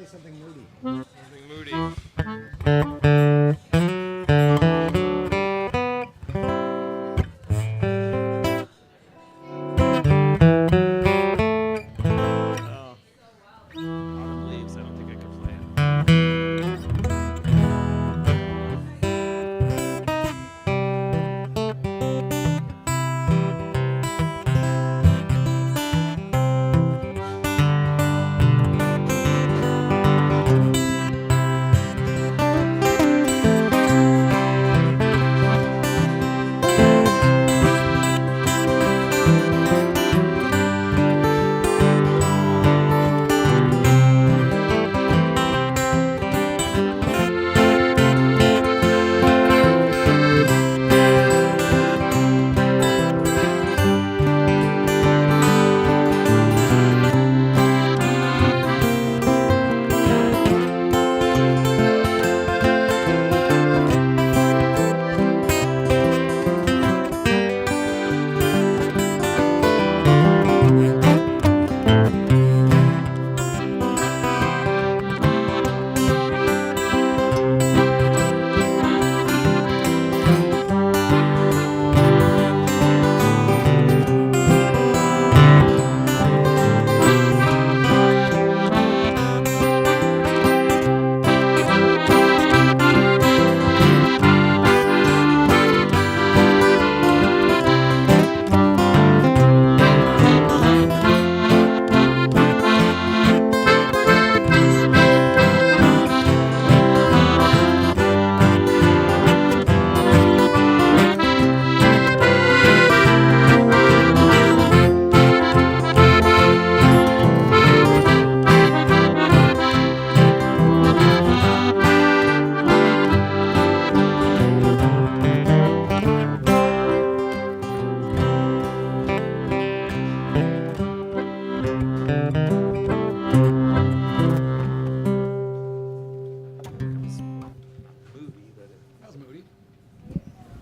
Something moody. Autumn Leaves. I don't think I could play it.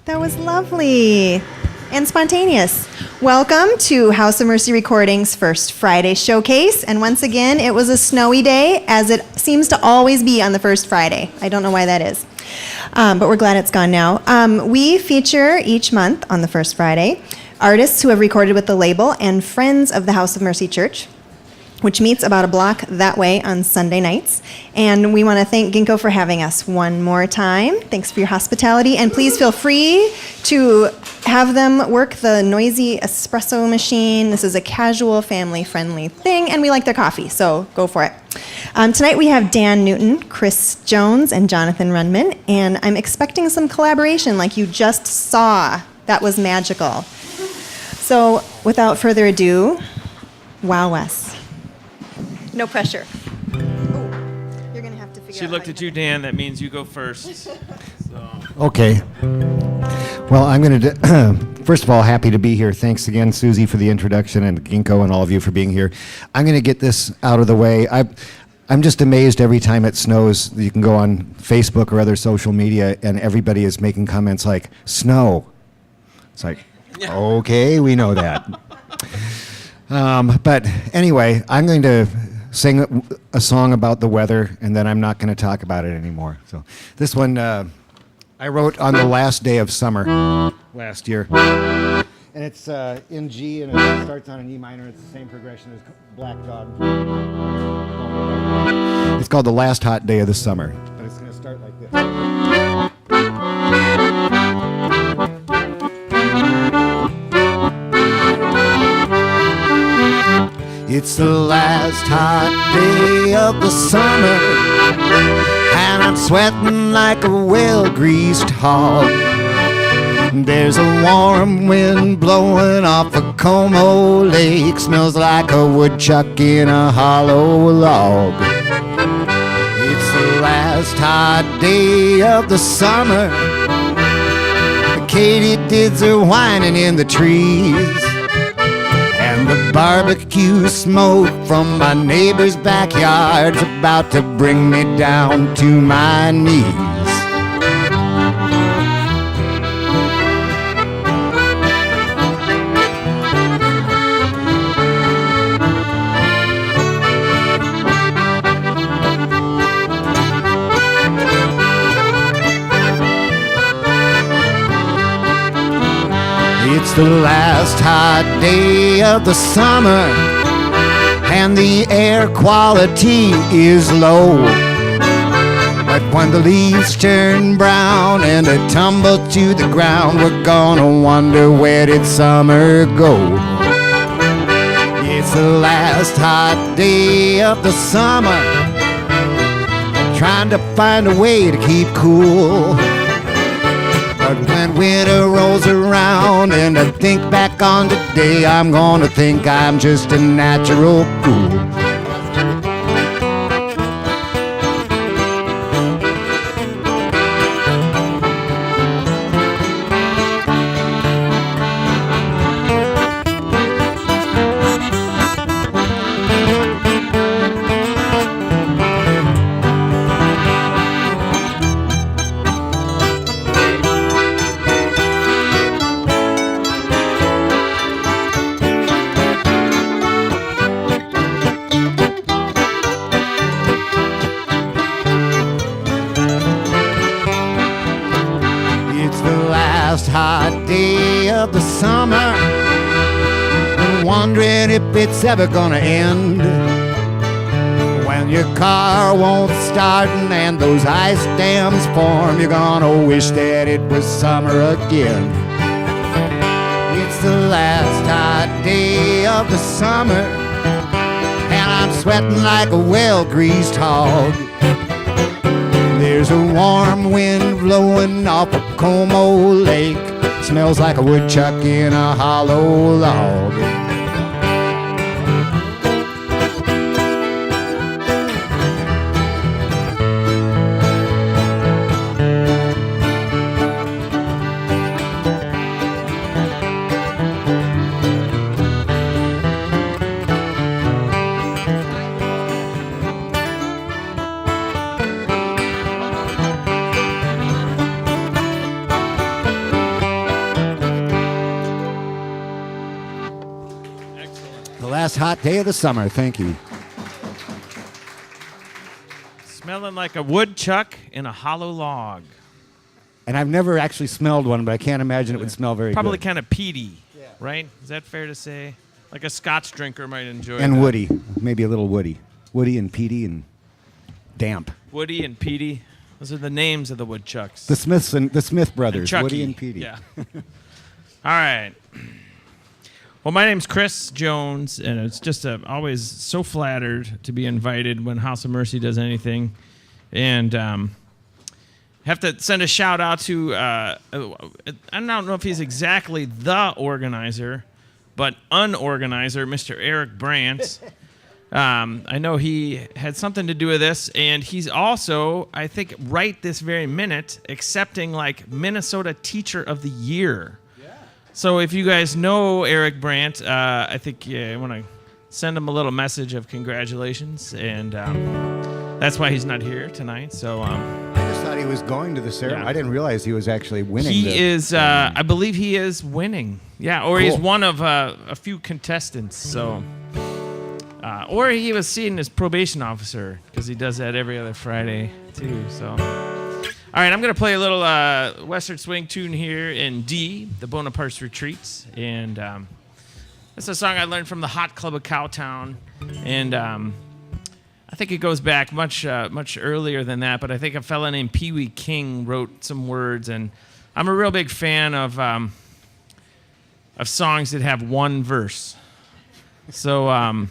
That was lovely and spontaneous. Welcome to House of Mercy Recordings' First Friday Showcase. And once again, it was a snowy day, as it seems to always be on the first Friday. I don't know why that is, but we're glad it's gone now. We feature each month on the first Friday artists who have recorded with the label and friends of the House of Mercy Church, which meets about a block that way on Sunday nights. And we want to thank Ginkgo for having us one more time. Thanks for your hospitality. And please feel free to have them work the noisy espresso machine. This is a casual, family-friendly thing, and we like their coffee, so go for it. Tonight we have Dan Newton, Chris Jones, and Jonathan Runman, and I'm expecting some collaboration like you just saw. That was magical. So without further ado, wow us. No pressure. Oh, you're going to have to figure out. She looked at you, Dan. That means you go first. So. Okay. Well, I'm going to, first of all, happy to be here. Thanks again, Susie, for the introduction, and Ginkgo and all of you for being here. I'm going to get this out of the way. I'm just amazed every time it snows. You can go on Facebook or other social media, and everybody is making comments like, snow. It's like, okay, we know that. But anyway, I'm going to sing a song about the weather, and then I'm not going to talk about it anymore. So this one I wrote on the last day of summer last year. And it's in G, and it starts on an E minor. It's the same progression as Black Dog. It's called The Last Hot Day of the Summer, but it's going to start like this. It's the last hot day of the summer, and I'm sweating like a well-greased hog. There's a warm wind blowing off a Como lake, smells like a woodchuck in a hollow log. hot day of the summer. The katydids are whining in the trees, and the barbecue smoke from my neighbor's backyard's about to bring me down to my knees. It's the last hot day of the summer, and the air quality is low. But when the leaves turn brown and they tumble to the ground, we're gonna wonder, where did summer go? It's the last hot day of the summer, trying to find a way to keep cool. But when winter rolls around and I think back on today, I'm gonna think I'm just a natural fool. Hot day of the summer, wondering if it's ever gonna end. When your car won't start and those ice dams form, you're gonna wish that it was summer again. It's the last hot day of the summer, and I'm sweating like a well-greased hog. There's a warm wind blowing off of Como Lake. Smells like a woodchuck in a hollow log. Last hot day of the summer. Thank you. Smelling like a woodchuck in a hollow log. And I've never actually smelled one, but I can't imagine it would smell very Probably good. kind of peaty, right? Is that fair to say? Like a Scotch drinker might enjoy And that. woody. Maybe a little woody. Woody and peaty and damp. Woody and Petey. Those are the names of the woodchucks. The Smith brothers. Chucky. Woody and Petey. Yeah. All right. Well, my name's Chris Jones, and it's just always so flattered to be invited when House of Mercy does anything. And have to send a shout out to, I don't know if he's exactly the organizer, but unorganizer, Mr. Eric Brandt. I know he had something to do with this, and he's also, I think, right this very minute, accepting like Minnesota Teacher of the Year. So if you guys know Eric Brandt, I think I want to send him a little message of congratulations, and that's why he's not here tonight. So I just thought he was going to the ceremony. Yeah. I didn't realize he was actually winning. he is, I believe he is winning. Yeah, or he's Cool. one of a few contestants. So, or he was seeing his probation officer, because he does that every other Friday too. So. All right, I'm going to play a little Western Swing tune here in D, the Bonaparte's Retreats. And it's a song I learned from the Hot Club of Cowtown. And I think it goes back much earlier than that, but I think a fella named Pee Wee King wrote some words. And I'm a real big fan of songs that have one verse. So I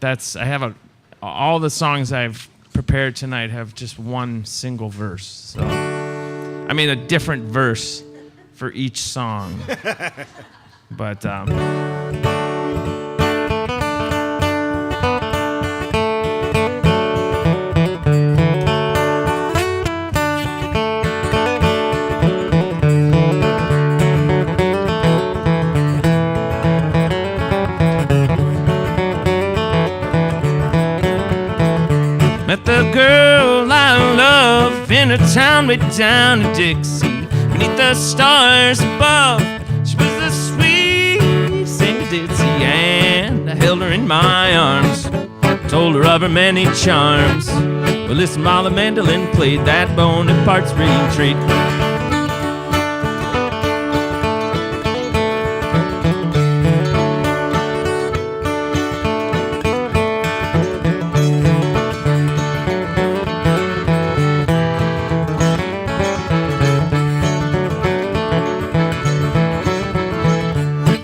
have all the songs I've prepared tonight have just one single verse. So, I mean, a different verse for each song. But girl I love in a town way down in Dixie. Beneath the stars above, she was the sweet Saint Ditsy, and I held her in my arms, told her of her many charms. Well, listen while the mandolin played that bone and parts retreat.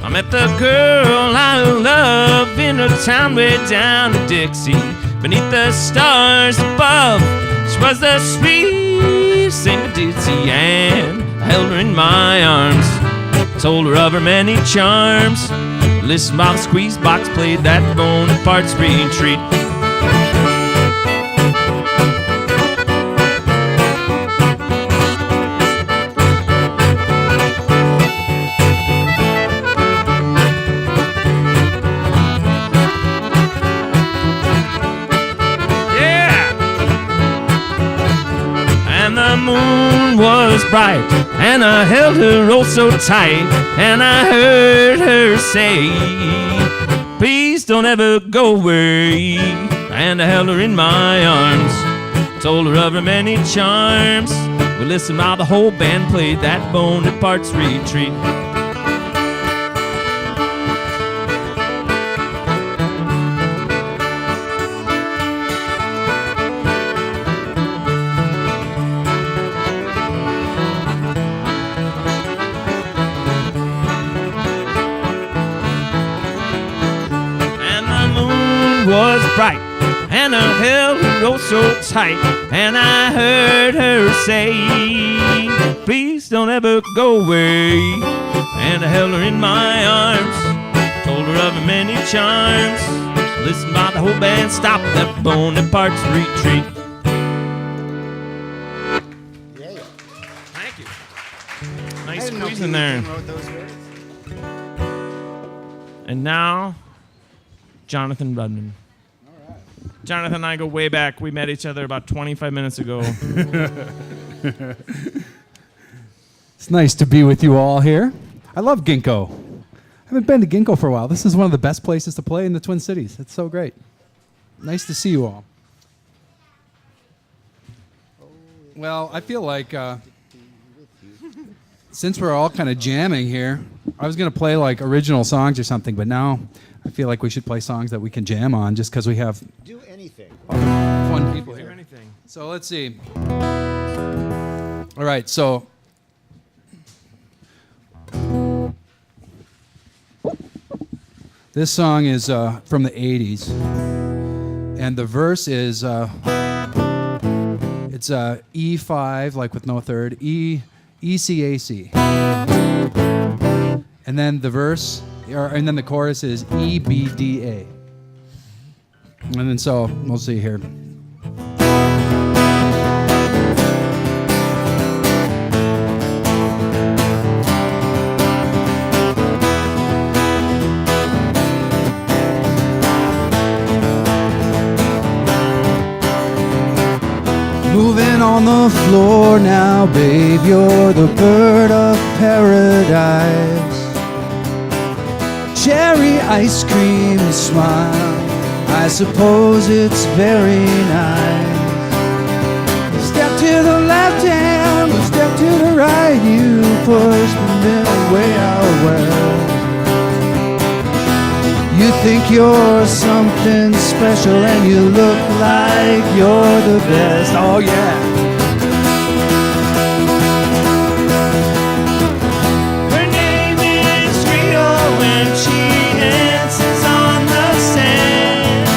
I met the girl I love in a town way down in Dixie. Beneath the stars above, she was the sweet Saint Ditsy, and I held her in my arms, told her of her many charms. Listen while the squeeze box played that bone and parts retreat. The moon was bright, and I held her oh so tight, and I heard her say, please don't ever go away. And I held her in my arms, told her of her many charms. Well, listen while the whole band played that bone and parts retreat. Was bright, and I held her oh so tight, and I heard her say, please don't ever go away. And I held her in my arms, told her of her many charms. Listen while the whole band stopped that bone and parts retreat. Thank you. Nice squeeze in there. And now, Jonathan Rudman. Jonathan and I go way back. We met each other about 25 minutes ago. It's nice to be with you all here. I love Ginkgo. I haven't been to Ginkgo for a while. This is one of the best places to play in the Twin Cities. It's so great. Nice to see you all. Well, I feel like since we're all kind of jamming here, I was going to play like original songs or something, but now I feel like we should play songs that we can jam on just because we have Do anything. fun people Do here. anything. So let's see. All right, so this song is from the 80s, and the verse is it's E5, like with no third, E C A C, and then the verse, and then the chorus is E B D A, and then so we'll see here. Moving on the floor now, babe, you're the bird of paradise. Cherry ice cream, you smile, I suppose it's very nice. Step to the left hand, step to the right, you push the middle way out west. You think you're something special and you look like you're the best. Oh yeah. Her name is Rio and she dances on the sand,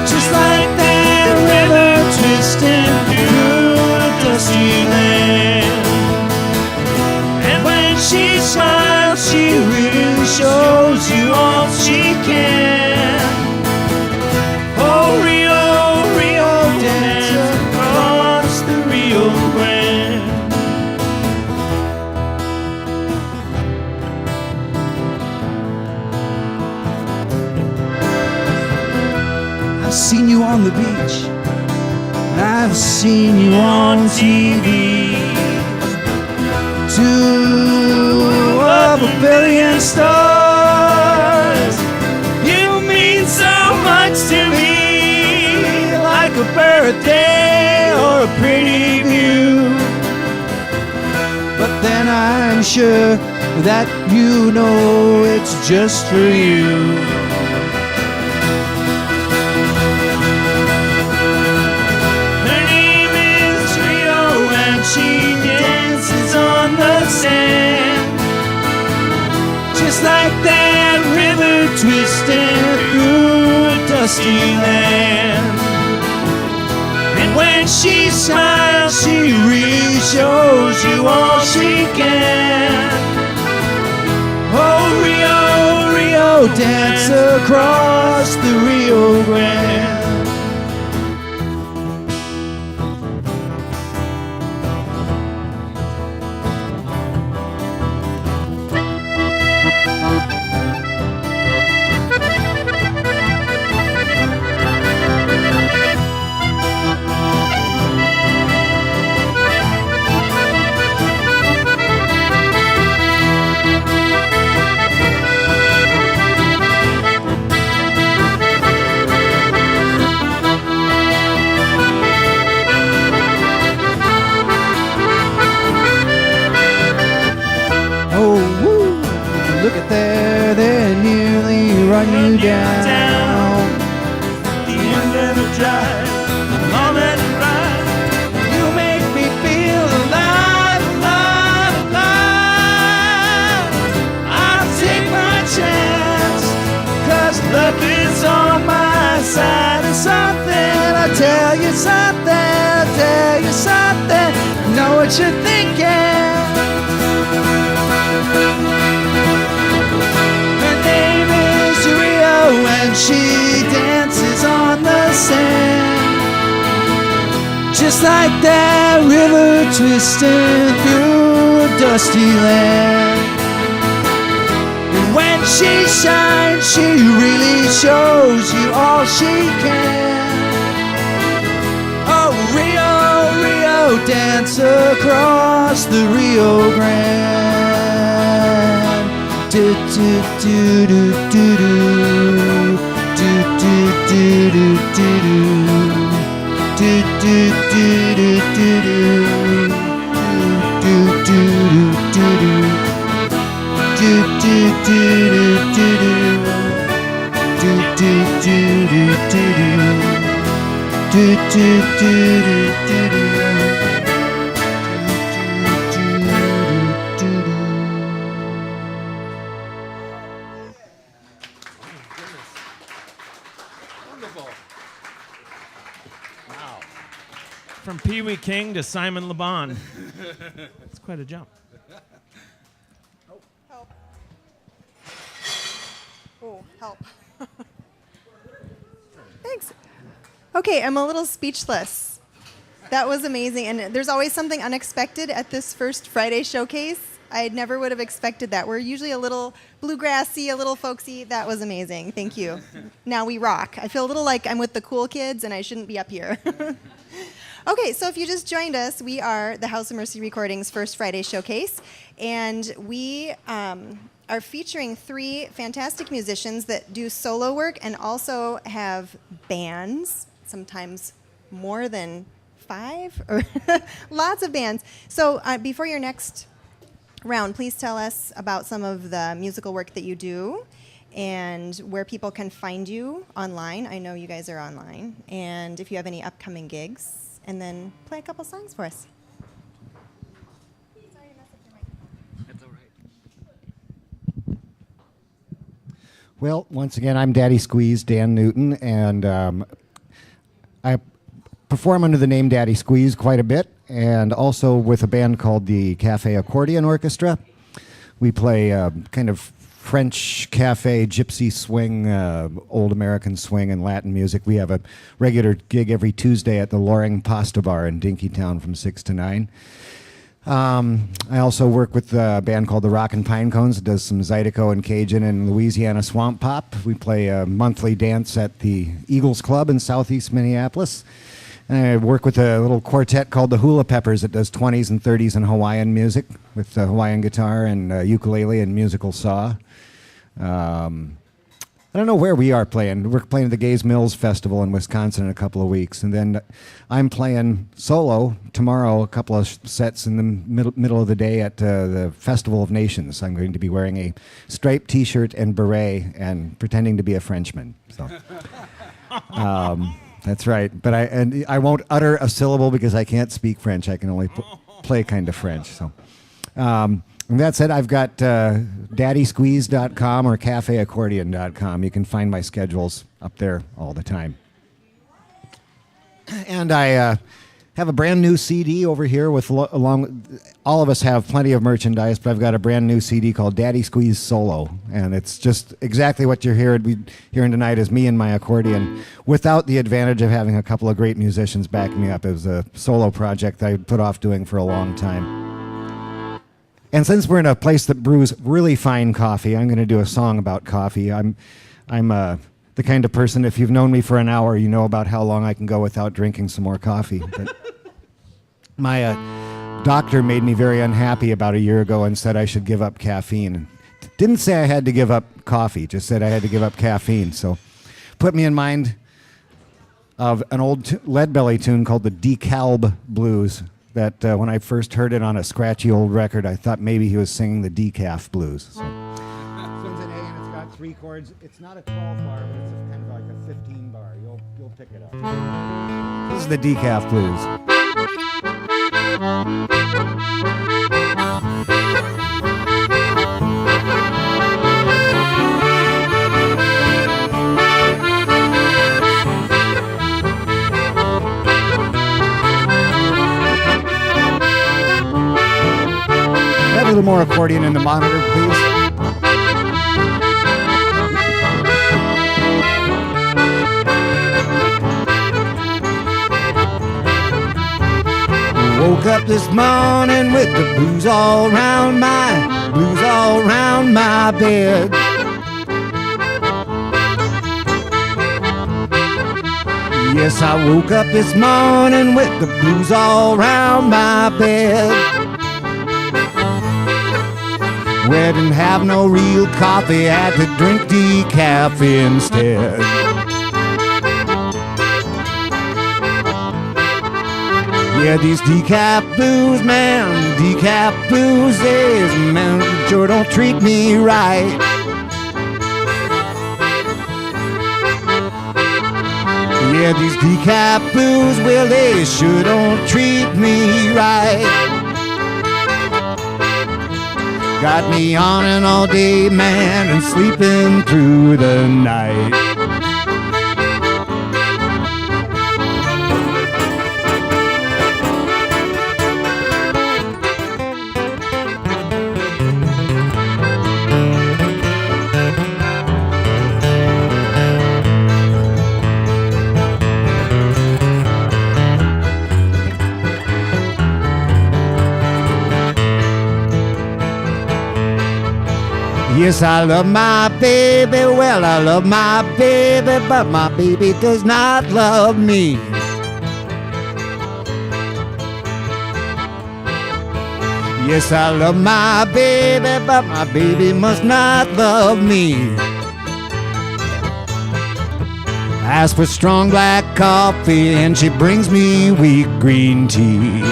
just like that river twisting through a dusty land. And when she smiles, she really shows you all she can. Oh, Rio, Rio, dance across the Rio Grande. I've seen you on the beach, I've seen you on TV. 2 of a billion stars. You mean so much to me, like a birthday or a pretty view. But then I'm sure that you know it's just for you. Her name is Rio and she dances on the sand, just like that river twisting through a dusty land. And when she smiles, she really shows you all she can. Oh, Rio, Rio, dance across the Rio Grande. Look at there, they nearly run you down. The end of the drive, on that ride, you make me feel alive, alive, alive. I'll take my chance, 'cause luck is on my side. And something, I'll tell you something, I'll tell you something. Know what you're thinking. When she dances on the sand, just like that river twisting through a dusty land. And when she shines, she really shows you all she can. Oh, Rio, Rio, dance across the Rio Grande. Do do do do do do do do do do do do do do do do do From Pee Wee King to Simon Le Bon. It's quite a jump. Help. Oh, help. Thanks. Okay, I'm a little speechless. That was amazing. And there's always something unexpected at this first Friday showcase. I never would have expected that. We're usually a little bluegrassy, a little folksy. That was amazing. Thank you. Now we rock. I feel a little like I'm with the cool kids and I shouldn't be up here. Okay, so if you just joined us, we are the House of Mercy Recordings First Friday Showcase, and we are featuring 3 fantastic musicians that do solo work and also have bands, sometimes more than 5, or lots of bands. So before your next round, please tell us about some of the musical work that you do and where people can find you online. I know you guys are online. And if you have any upcoming gigs. And then play a couple songs for us. Sorry to mess up your microphone. That's all right. Well, once again, I'm Daddy Squeeze, Dan Newton, and I perform under the name Daddy Squeeze quite a bit, and also with a band called the Cafe Accordion Orchestra. We play kind of French cafe, gypsy swing, old American swing, and Latin music. We have a regular gig every Tuesday at the Loring Pasta Bar in Dinkytown from 6 to 9. I also work with a band called the Rockin' Pine Cones that does some Zydeco and Cajun and Louisiana swamp pop. We play a monthly dance at the Eagles Club in southeast Minneapolis. And I work with a little quartet called the Hula Peppers that does 20s and 30s and Hawaiian music with Hawaiian guitar and ukulele and musical saw. I don't know where we are playing. We're playing at the Gays Mills Festival in Wisconsin in a couple of weeks. And then I'm playing solo tomorrow, a couple of sets in the middle of the day at the Festival of Nations. I'm going to be wearing a striped T-shirt and beret and pretending to be a Frenchman. So, that's right. But I won't utter a syllable because I can't speak French. I can only play kind of French. So. And that said, I've got daddysqueeze.com or cafeaccordion.com. You can find my schedules up there all the time. And I have a brand new CD over here with all of us have plenty of merchandise, but I've got a brand new CD called Daddy Squeeze Solo, and it's just exactly what you're hearing tonight is me and my accordion, without the advantage of having a couple of great musicians backing me up. It was a solo project that I put off doing for a long time. And since we're in a place that brews really fine coffee, I'm going to do a song about coffee. I'm the kind of person, if you've known me for an hour, you know about how long I can go without drinking some more coffee. But my doctor made me very unhappy about a year ago and said I should give up caffeine. Didn't say I had to give up coffee, just said I had to give up caffeine. So put me in mind of an old Leadbelly tune called the DeKalb Blues. That when I first heard it on a scratchy old record, I thought maybe he was singing the decaf blues. So. This one's an A and it's got 3 chords. It's not a 12 bar, but it's kind of like a 15 bar. You'll pick it up. This is the decaf blues. A little more accordion in the monitor, please. Woke up this morning with the blues all round my bed. Yes, I woke up this morning with the blues all round my bed. We didn't have no real coffee, had to drink decaf instead. Yeah, these decaf blues, man, decaf blues, man, sure don't treat me right. Yeah, these decaf blues, well, they sure don't treat me right. Got me yawning all day, man, and sleeping through the night. Yes, I love my baby, well, I love my baby, but my baby does not love me. Yes, I love my baby, but my baby must not love me. I ask for strong black coffee and she brings me weak green tea.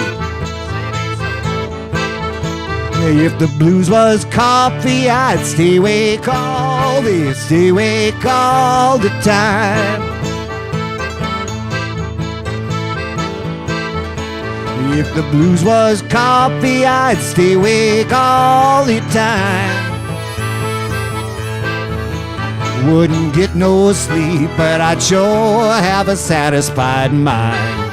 If the blues was coffee, I'd stay awake all the time. If the blues was coffee, I'd stay awake all the time. Wouldn't get no sleep, but I'd sure have a satisfied mind.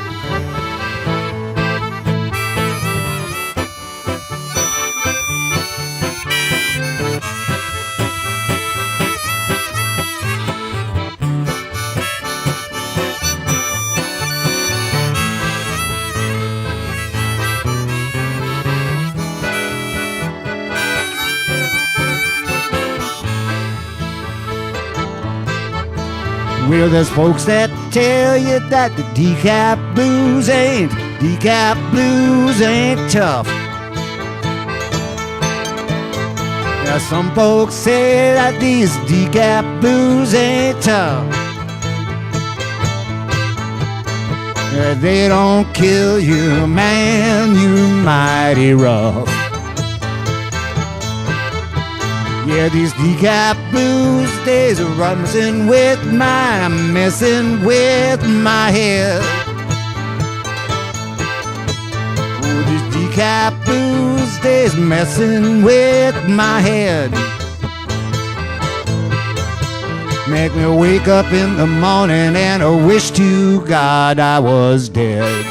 Well, there's folks that tell you that the decaf blues ain't tough. Now some folks say that these decaf blues ain't tough. They don't kill you, man, you mighty rough. Yeah, these decaf blues days are messing with my head. Oh, these decaf blues days messing with my head. Make me wake up in the morning and I wish to God I was dead.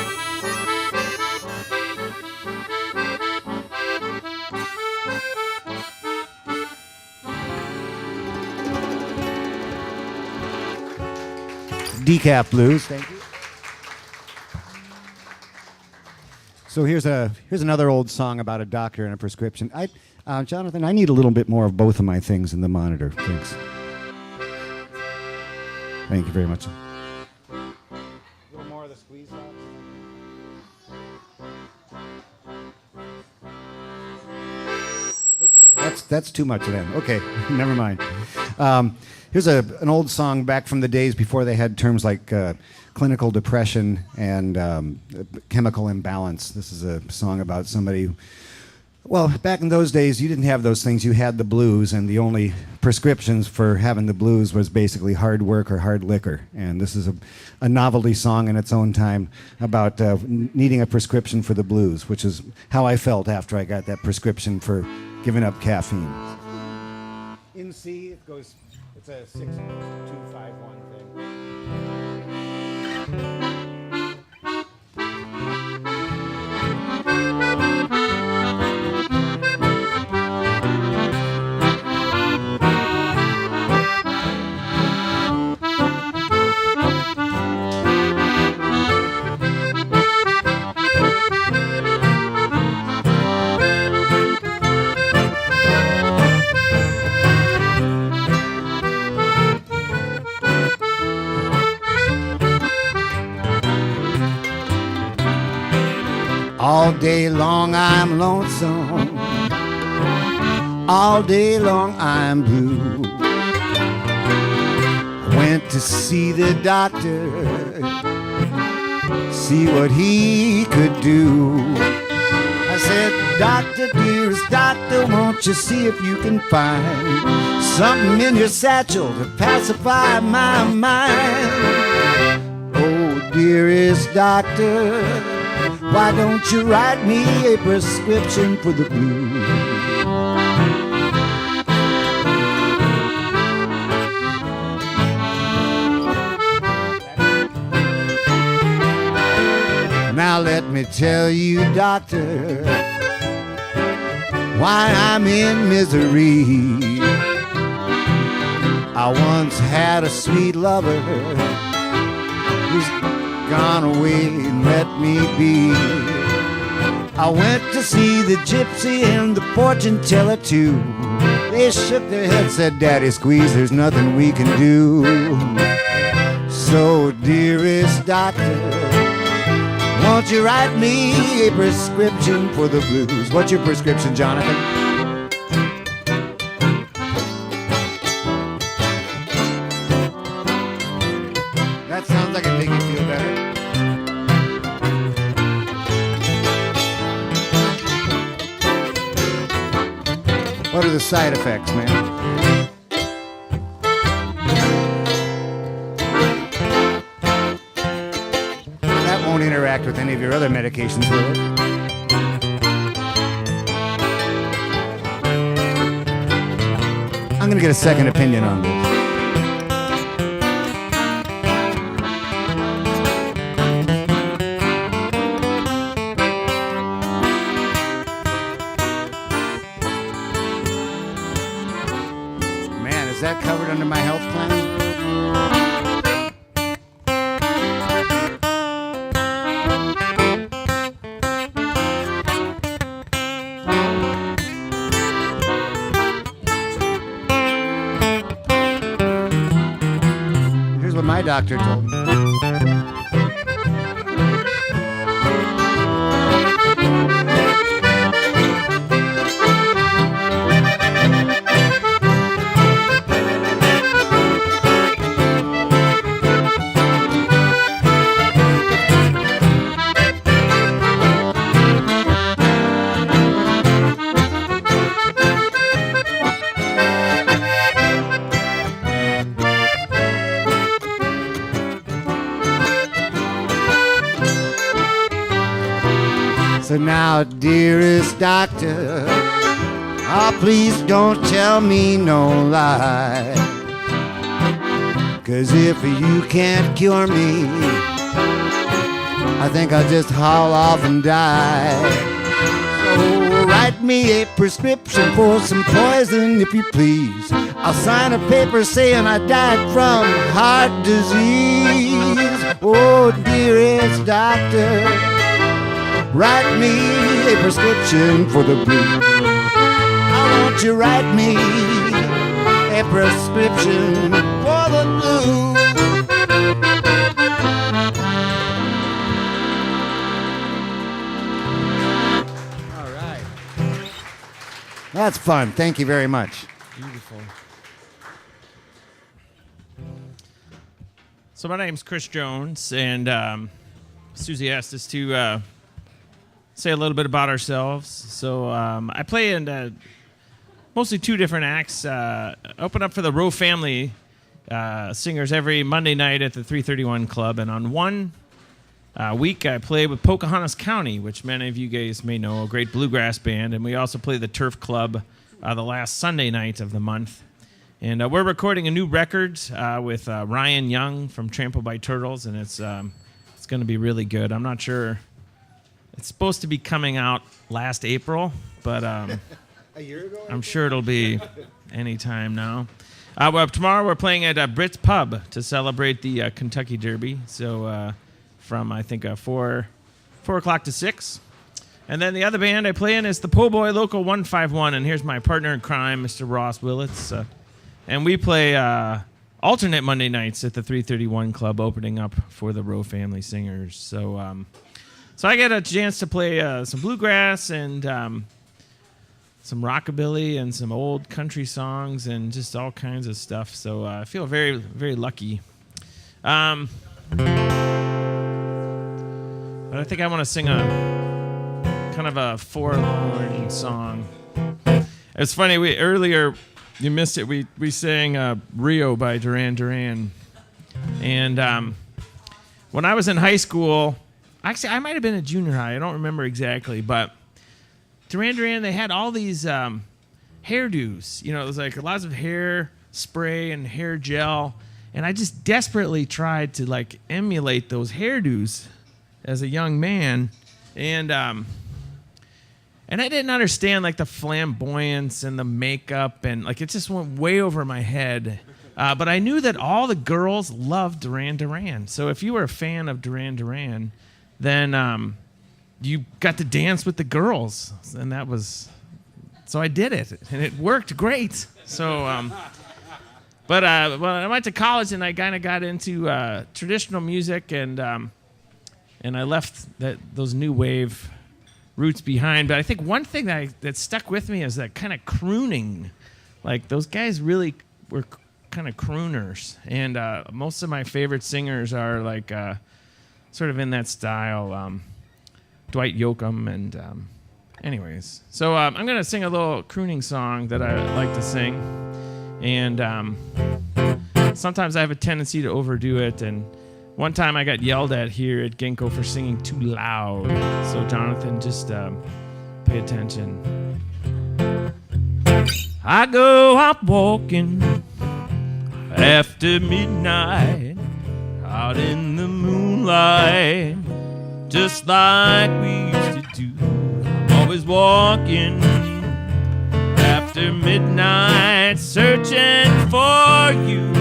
Decaf blues, thank you. So here's another old song about a doctor and a prescription. Jonathan, I need a little bit more of both of my things in the monitor. Thanks. Thank you very much. A little more of the squeeze box. That's too much of them. Okay, never mind. Here's an old song back from the days before they had terms like clinical depression and chemical imbalance. This is a song about somebody. Well, back in those days, you didn't have those things. You had the blues, and the only prescriptions for having the blues was basically hard work or hard liquor. And this is a novelty song in its own time about needing a prescription for the blues, which is how I felt after I got that prescription for giving up caffeine. In C, it goes, it's a 6-2-5-1 thing. All day long I'm lonesome, all day long I'm blue. Went to see the doctor, see what he could do. I said, doctor, dearest doctor, won't you see if you can find something in your satchel to pacify my mind? Oh, dearest doctor, why don't you write me a prescription for the blues? Now let me tell you, doctor, why I'm in misery. I once had a sweet lover who's gone away and let me be. I went to see the gypsy and the fortune teller too. They shook their heads, said, Daddy, squeeze, there's nothing we can do. So, dearest doctor, won't you write me a prescription for the blues? What's your prescription, Jonathan? That sounds like it'd make you feel better. What are the side effects, man? That won't interact with any of your other medications, will it? I'm going to get a second opinion on this. Is that covered under my health plan? doctor told me. So now, dearest doctor, oh, please don't tell me no lie. 'Cause if you can't cure me, I think I'll just haul off and die. So write me a prescription for some poison, if you please. I'll sign a paper saying I died from heart disease. Oh, dearest doctor, write me a prescription for the blues. I want you write me a prescription for the blues. All right. That's fun. Thank you very much. Beautiful. So my name's Chris Jones, and Susie asked us to say a little bit about ourselves. So I play in mostly two different acts. Open up for the Rowe Family singers every Monday night at the 331 Club. And on one week, I play with Pocahontas County, which many of you guys may know, a great bluegrass band. And we also play the Turf Club the last Sunday night of the month. And we're recording a new record with Ryan Young from Trampled by Turtles, and it's going to be really good. I'm not sure. It's supposed to be coming out last April, but a year ago, I'm sure it'll be any time now. Well, tomorrow we're playing at Britt's Pub to celebrate the Kentucky Derby. So from, I think, 4 o'clock to 6. And then the other band I play in is the Po' Boy Local 151. And here's my partner in crime, Mr. Ross Willits. And we play alternate Monday nights at the 331 Club, opening up for the Rowe Family Singers. So I get a chance to play some bluegrass and some rockabilly and some old country songs and just all kinds of stuff. So I feel very, very lucky. But I think I want to sing a kind of a forlorn song. It's funny, earlier, you missed it, we sang Rio by Duran Duran. And when I was in high school, actually, I might have been a junior high. I don't remember exactly, but Duran Duran, they had all these hairdos. You know, it was like lots of hair spray and hair gel, and I just desperately tried to like emulate those hairdos as a young man, and I didn't understand like the flamboyance and the makeup, and like it just went way over my head. But I knew that all the girls loved Duran Duran. So if you were a fan of Duran Duran, then you got to dance with the girls, and so I did it, and it worked great. So, but when I went to college, and I kind of got into traditional music, and I left those new wave roots behind. But I think one thing that stuck with me is that kind of crooning. Like those guys really were kind of crooners, and most of my favorite singers are like sort of in that style. Dwight Yoakam, and anyways. So I'm going to sing a little crooning song that I like to sing. And sometimes I have a tendency to overdo it. And one time I got yelled at here at Ginkgo for singing too loud. So Jonathan, just pay attention. I go out walking after midnight, out in the moonlight, just like we used to do. I'm always walking after midnight, searching for you.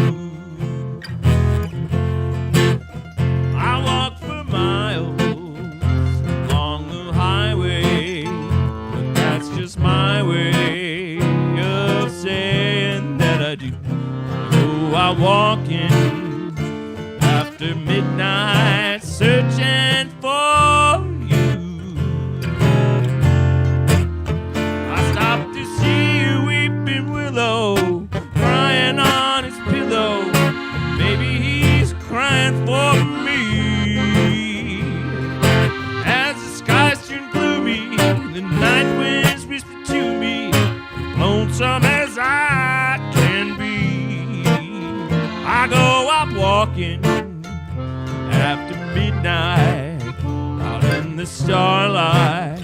I walk for miles along the highway, but that's just my way of saying that I do. I go out walking midnight, out in the starlight,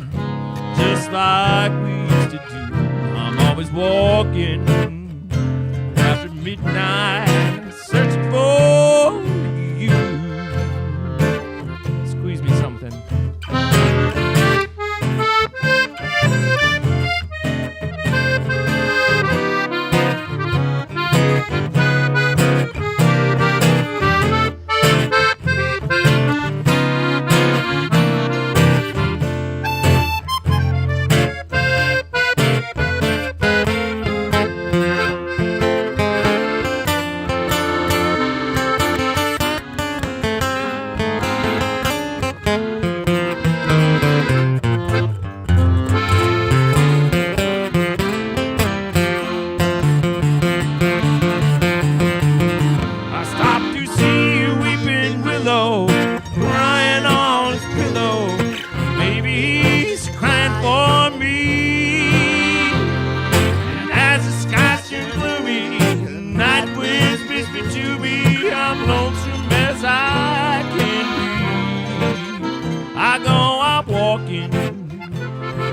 just like we used to do. I'm always walking after midnight, searching for you. Squeeze me something.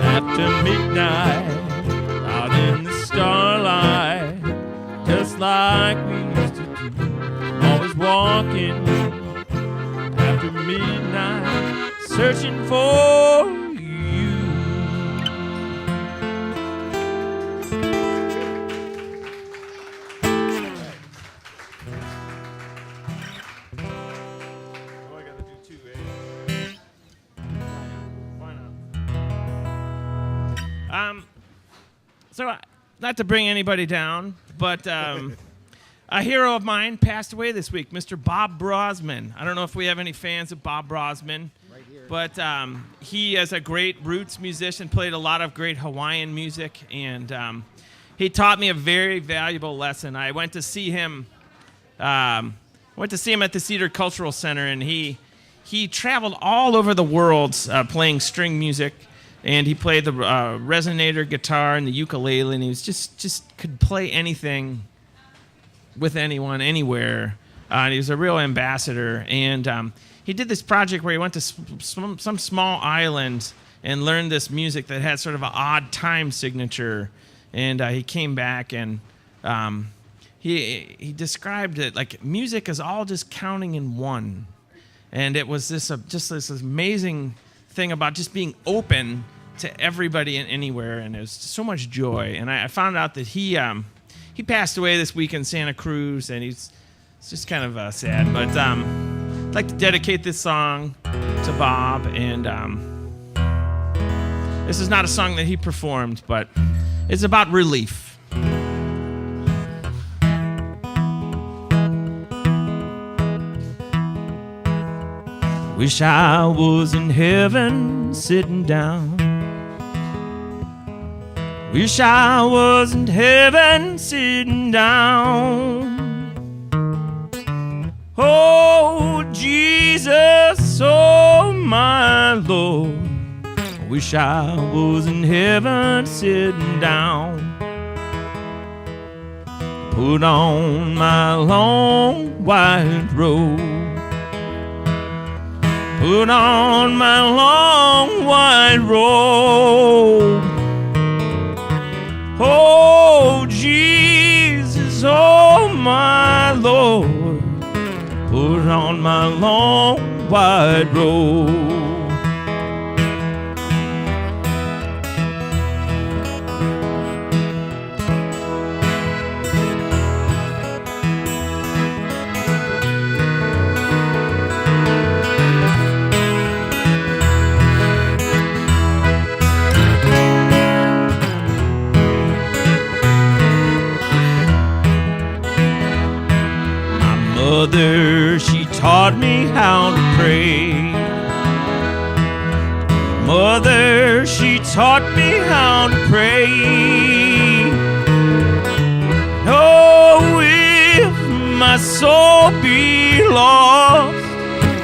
After midnight, out in the starlight, just like we used to do. Always walking after midnight, searching for you. Oh, I gotta do two, eh? Why not? So, not to bring anybody down, but a hero of mine passed away this week, Mr. Bob Brosman. I don't know if we have any fans of Bob Brosman, but he, as a great roots musician, played a lot of great Hawaiian music, and he taught me a very valuable lesson. I went to see him. At the Cedar Cultural Center, and he traveled all over the world playing string music. And he played the resonator guitar and the ukulele, and he was just could play anything with anyone, anywhere. And he was a real ambassador. And he did this project where he went to some small island and learned this music that had sort of an odd time signature. And he came back, and he described it like music is all just counting in one. And it was this amazing thing about just being open to everybody and anywhere, and it was so much joy. And I found out that he passed away this week in Santa Cruz, and it's just kind of sad. But I'd like to dedicate this song to Bob, and this is not a song that he performed, but it's about relief. Wish I was in heaven sitting down. Wish I was in heaven sitting down. Oh, Jesus, oh, my Lord. Wish I was in heaven sitting down. Put on my long white robe. Put on my long white robe. Oh, Jesus, oh, my Lord. Put on my long white robe. Mother, she taught me how to pray. Mother, she taught me how to pray. Oh, if my soul be lost,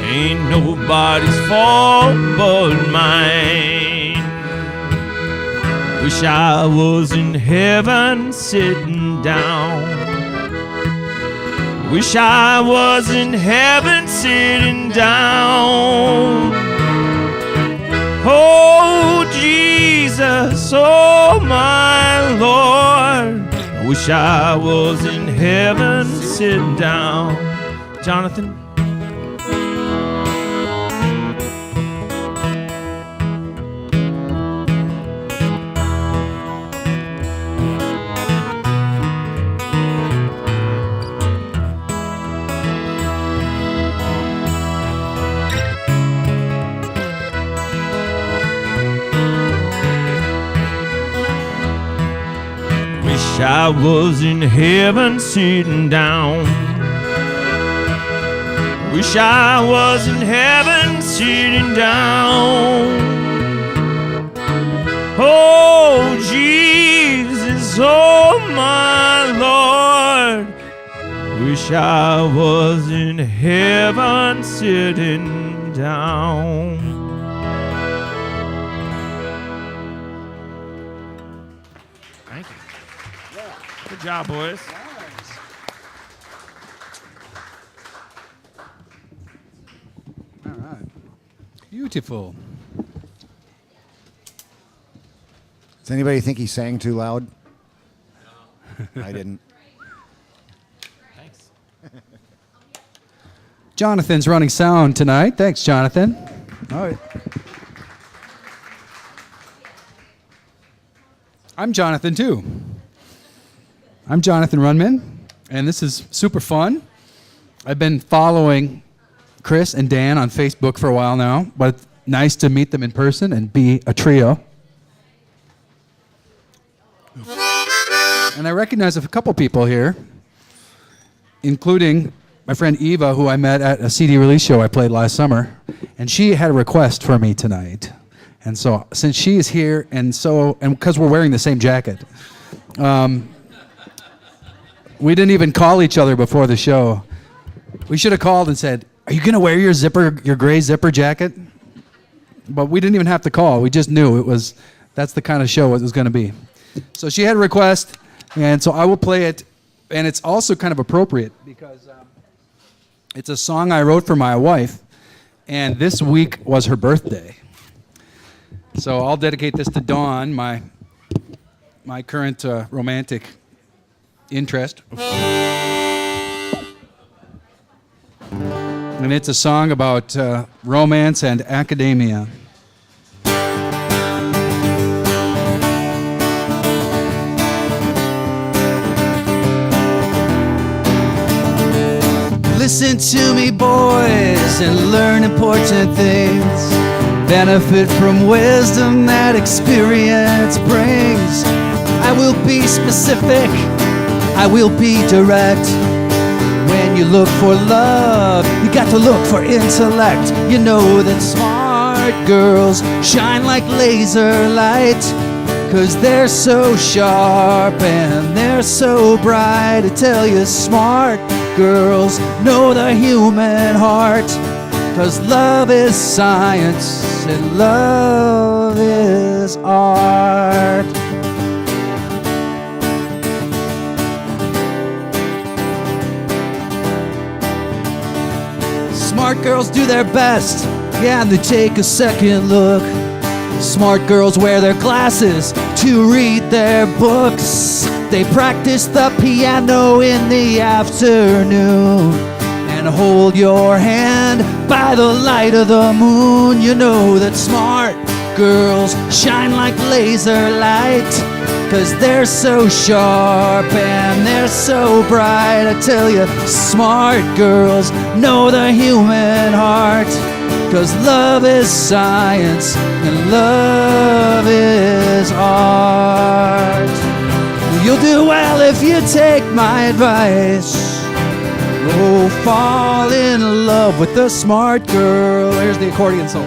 ain't nobody's fault but mine. Wish I was in heaven sitting down. Wish I was in heaven sitting down. Oh, Jesus, oh, my Lord. I wish I was in heaven sitting down. Jonathan? Wish I was in heaven sitting down. Wish I was in heaven sitting down. Oh, Jesus, oh, my Lord. Wish I was in heaven sitting down. Thank you. Good job, boys. All right. Beautiful. Does anybody think he sang too loud? No. I didn't. Thanks. Jonathan's running sound tonight. Thanks, Jonathan. All right. I'm Jonathan, too. I'm Jonathan Runman, and this is super fun. I've been following Chris and Dan on Facebook for a while now, but it's nice to meet them in person and be a trio. And I recognize a couple people here, including my friend Eva, who I met at a CD release show I played last summer, and she had a request for me tonight. And so, since she is here, and because we're wearing the same jacket, we didn't even call each other before the show. We should have called and said, "Are you gonna wear your gray zipper jacket?" But we didn't even have to call. We just knew that's the kind of show it was gonna be. So she had a request, and so I will play it, and it's also kind of appropriate because it's a song I wrote for my wife, and this week was her birthday. So I'll dedicate this to Dawn, my current romantic interest. And it's a song about romance and academia. Listen to me, boys, and learn important things. Benefit from wisdom that experience brings. I will be specific, I will be direct. When you look for love, you got to look for intellect. You know that smart girls shine like laser light, 'cause they're so sharp and they're so bright. I tell you, smart girls know the human heart, 'cause love is science and love is art. Smart girls do their best, yeah, and they take a second look. Smart girls wear their glasses to read their books. They practice the piano in the afternoon and hold your hand by the light of the moon. You know that smart girls shine like laser light, 'cause they're so sharp and they're so bright. I tell you, smart girls know the human heart, 'cause love is science and love is art. You'll do well if you take my advice. Oh, fall in love with a smart girl. Here's the accordion solo.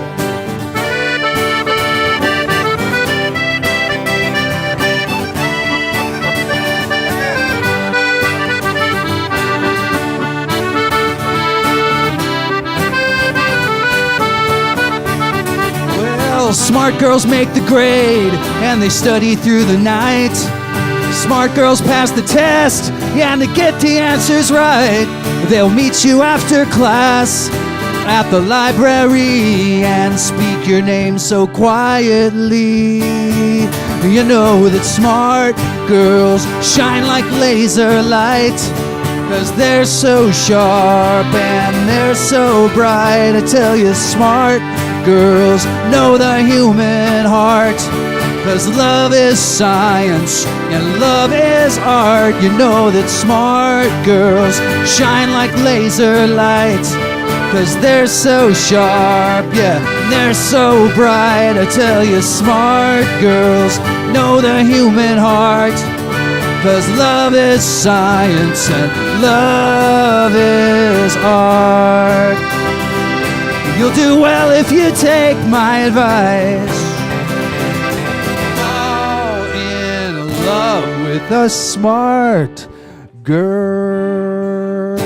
Well, smart girls make the grade and they study through the night. Smart girls pass the test And to get the answers right, they'll meet you after class at the library and speak your name so quietly. You know that smart girls shine like laser light, 'cause they're so sharp and they're so bright. I tell you, smart girls know the human heart, 'cause love is science and love is art. You know that smart girls shine like laser light, 'cause they're so sharp, yeah, and they're so bright. I tell you, smart girls know the human heart, 'cause love is science and love is art. You'll do well if you take my advice. Fall in love with a smart girl.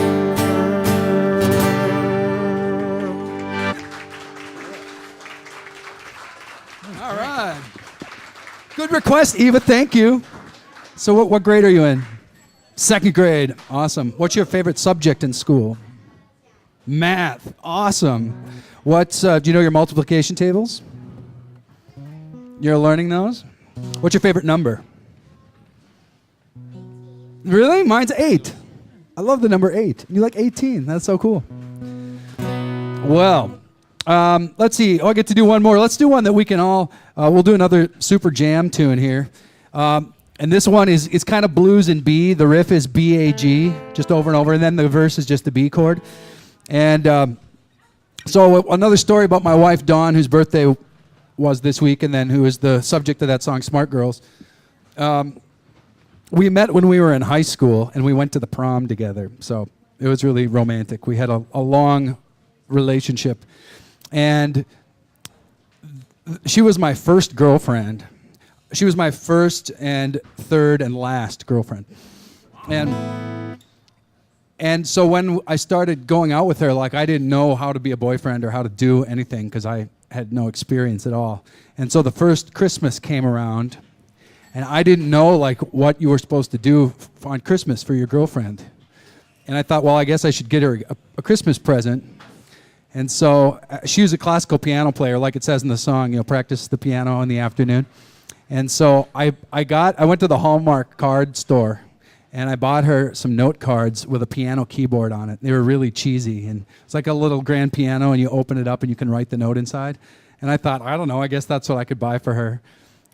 All right. Good request, Eva. Thank you. So what grade are you in? Second grade. Awesome. What's your favorite subject in school? Math. Awesome. What's do you know your multiplication tables? You're learning those? What's your favorite number? Really? Mine's 8. I love the number 8. You like 18. That's so cool. Well, let's see. Oh, I get to do one more. Let's do one that we can all, we'll do another super jam tune here. And this one is it's kind of blues in B. The riff is B, A, G, just over and over. And then the verse is just the B chord. And so another story about my wife, Dawn, whose birthday was this week, and then who is the subject of that song, Smart Girls. We met when we were in high school, and we went to the prom together. So it was really romantic. We had a long relationship. And she was my first girlfriend. She was my first and third and last girlfriend. And so when I started going out with her, like, I didn't know how to be a boyfriend or how to do anything because I had no experience at all. And so the first Christmas came around, and I didn't know, like, what you were supposed to do on Christmas for your girlfriend. And I thought, well, I guess I should get her a Christmas present. And so she was a classical piano player, like it says in the song, you know, practice the piano in the afternoon. And so I went to the Hallmark card store, and I bought her some note cards with a piano keyboard on it. They were really cheesy, and it's like a little grand piano, and you open it up and you can write the note inside. And I thought, I don't know, I guess that's what I could buy for her.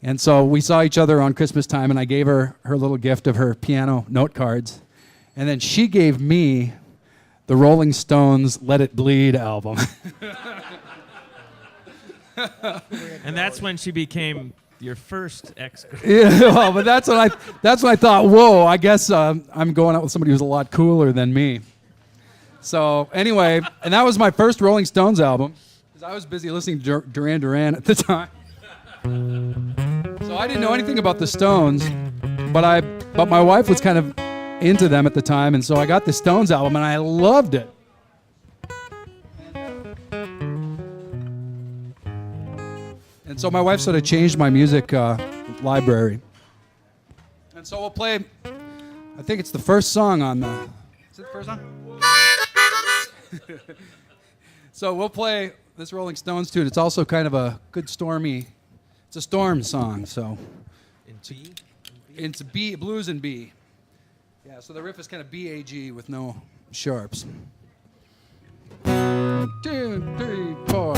And so we saw each other on Christmas time, and I gave her her little gift of her piano note cards. And then she gave me the Rolling Stones' Let It Bleed album. And that's when she became your first ex-girlfriend. Yeah, well, but that's when I thought, whoa, I guess I'm going out with somebody who's a lot cooler than me. So anyway, and that was my first Rolling Stones album, because I was busy listening to Duran Duran at the time. So I didn't know anything about the Stones, but my wife was kind of into them at the time, and so I got the Stones album, and I loved it. And so my wife sort of changed my music library. And so we'll play, I think it's the first song on the, is it the first song? So we'll play this Rolling Stones tune. It's also kind of a good stormy, it's a storm song, so. In B? It's B, blues and B. Yeah, so the riff is kind of B-A-G with no sharps. 1, 2, 3, 4.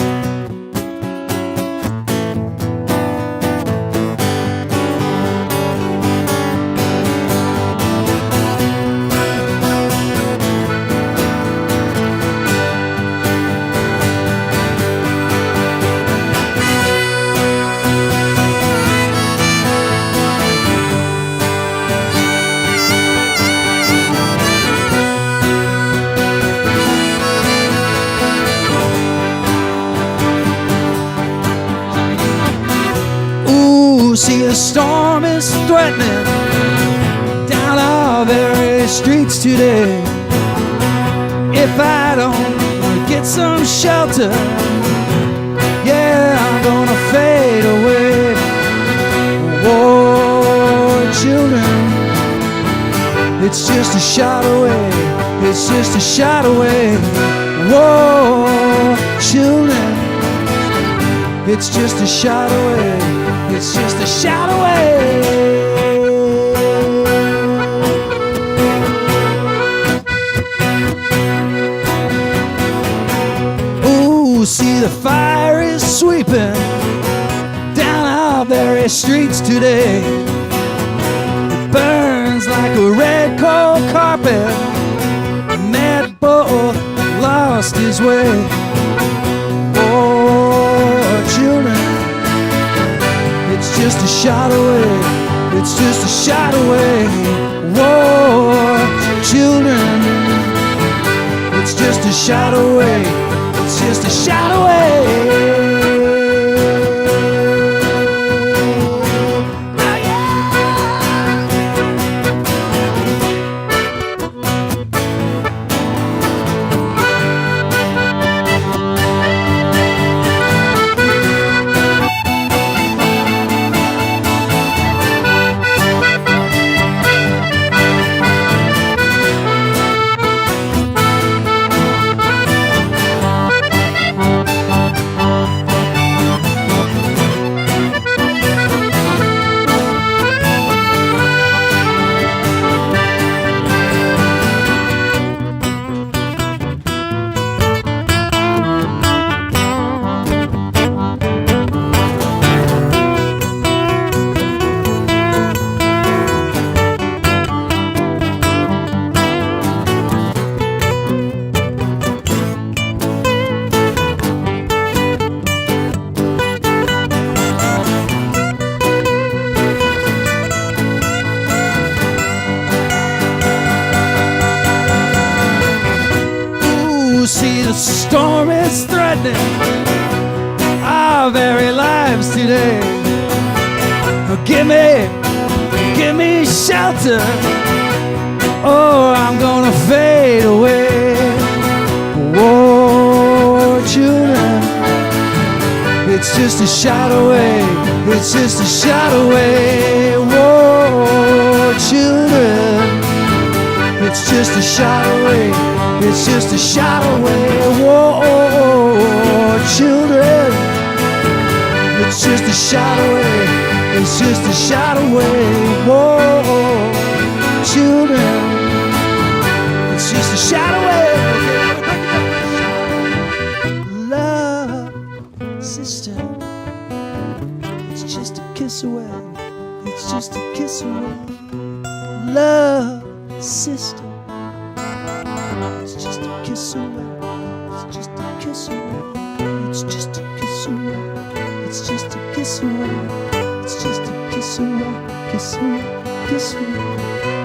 See, the storm is threatening down our very streets today. If I don't get some shelter, yeah, I'm gonna fade away. War children, they It's just a shot away. It's just a shot away. Whoa, children. It's just a shot away. It's just a shot away. Ooh, see the fire is sweeping down our very streets today. It burns like a red cold carpet. Mad bull lost his way. Oh, children, it's just a shot away. It's just a shot away. Whoa, children, it's just a shot away. It's just a shot away. See the storm is threatening our very lives today. Give me shelter, or I'm gonna fade away. Whoa, children, it's just a shot away. It's just a shot away. Whoa, children, it's just a shot away. It's just a shot away. Whoa, children, it's just a shot away. It's just a shot away. Whoa, children, it's just a shot away. Love, sister, it's just a kiss away. It's just a kiss away. Love, sister, it's just a kiss away. It's just a kiss away. It's just a kiss away. It's just a kiss away. It's just a kiss away. Kiss away. Kiss away.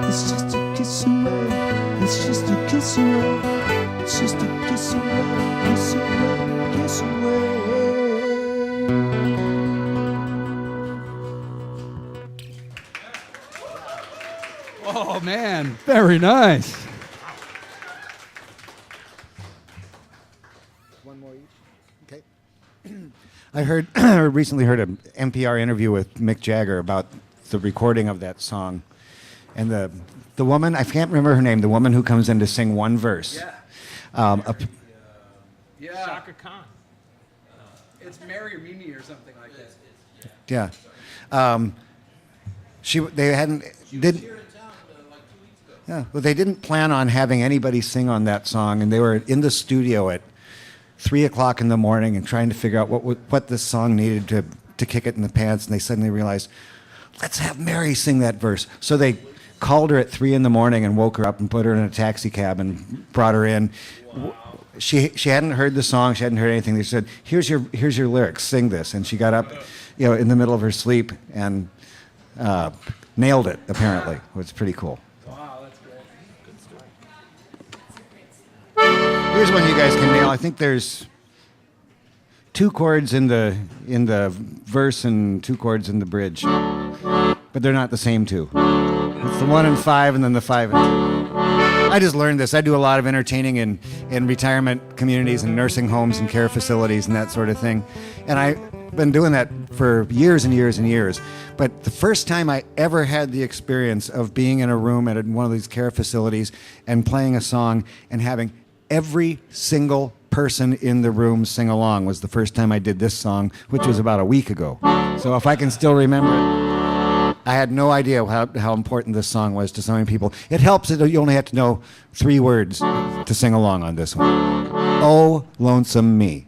It's just a kiss away. It's just a kiss away. It's just a kiss away. Kiss away. Kiss away. Oh man, very nice. I recently heard an NPR interview with Mick Jagger about the recording of that song, and the woman, I can't remember her name, the woman who comes in to sing one verse. Yeah. Yeah. Shaka Khan. It's Mary or Mimi or something like that. Yeah, didn't. Yeah, well, they didn't plan on having anybody sing on that song, and they were in the studio at 3 o'clock in the morning and trying to figure out what this song needed to kick it in the pants, and they suddenly realized, let's have Mary sing that verse. So they called her at 3 in the morning and woke her up and put her in a taxi cab and brought her in. Wow. She hadn't heard the song, she hadn't heard anything. They said, here's your lyrics, sing this. And she got up, in the middle of her sleep and nailed it, apparently. It was pretty cool. Wow, that's great. Good story. Here's one you guys can nail. I think there's 2 chords in the verse and 2 chords in the bridge, but they're not the same 2. It's the 1 and 5, and then the 5 and 2. I just learned this. I do a lot of entertaining in retirement communities and nursing homes and care facilities and that sort of thing, and been doing that for years and years and years. But the first time I ever had the experience of being in a room at one of these care facilities and playing a song and having every single person in the room sing along was the first time I did this song, which was about a week ago. So if I can still remember it. I had no idea how important this song was to so many people. It helps that you only have to know 3 words to sing along on this one. Oh, lonesome me.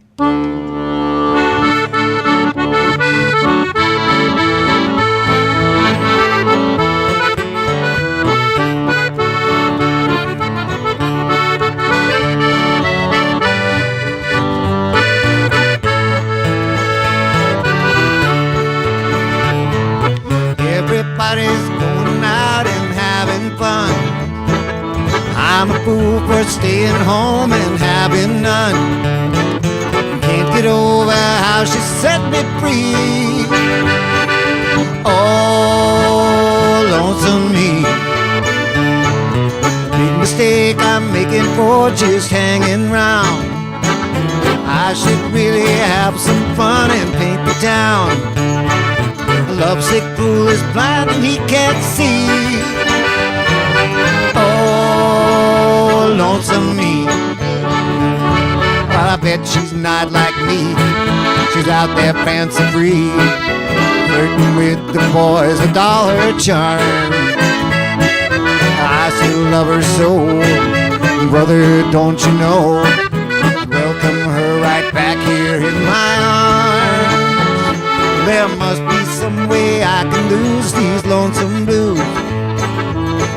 Everybody's going out and having fun. I'm a fool for staying home and having none. Can't get over how she set me free. Oh, lonesome me. Big mistake I'm making for just hanging round. I should really have some fun and paint the town. A lovesick fool is blind and he can't see. Oh, lonesome me. Well, I bet she's not like me. She's out there fancy free, flirting with the boys with all her charm. I still love her so, brother, don't you know? Welcome her right back here in my arms. There must be some way I can lose these lonesome blues.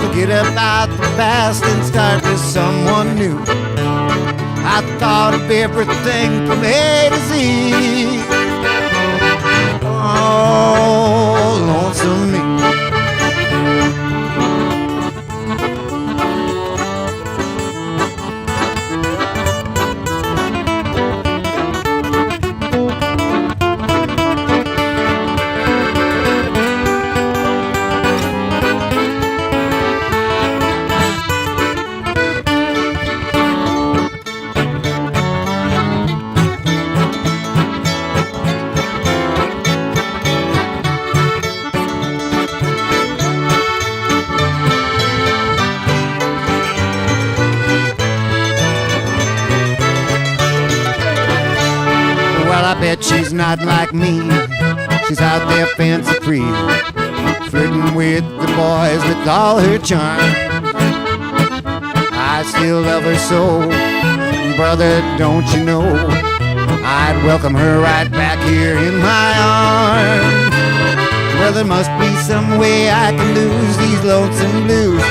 Forget about the past and start with someone new. I thought of everything from A to Z. Oh, lonesome me. I bet she's not like me. She's out there fancy free, flirting with the boys with all her charm. I still love her so, brother, don't you know? I'd welcome her right back here in my arms. Well, there must be some way I can lose these lonesome blues.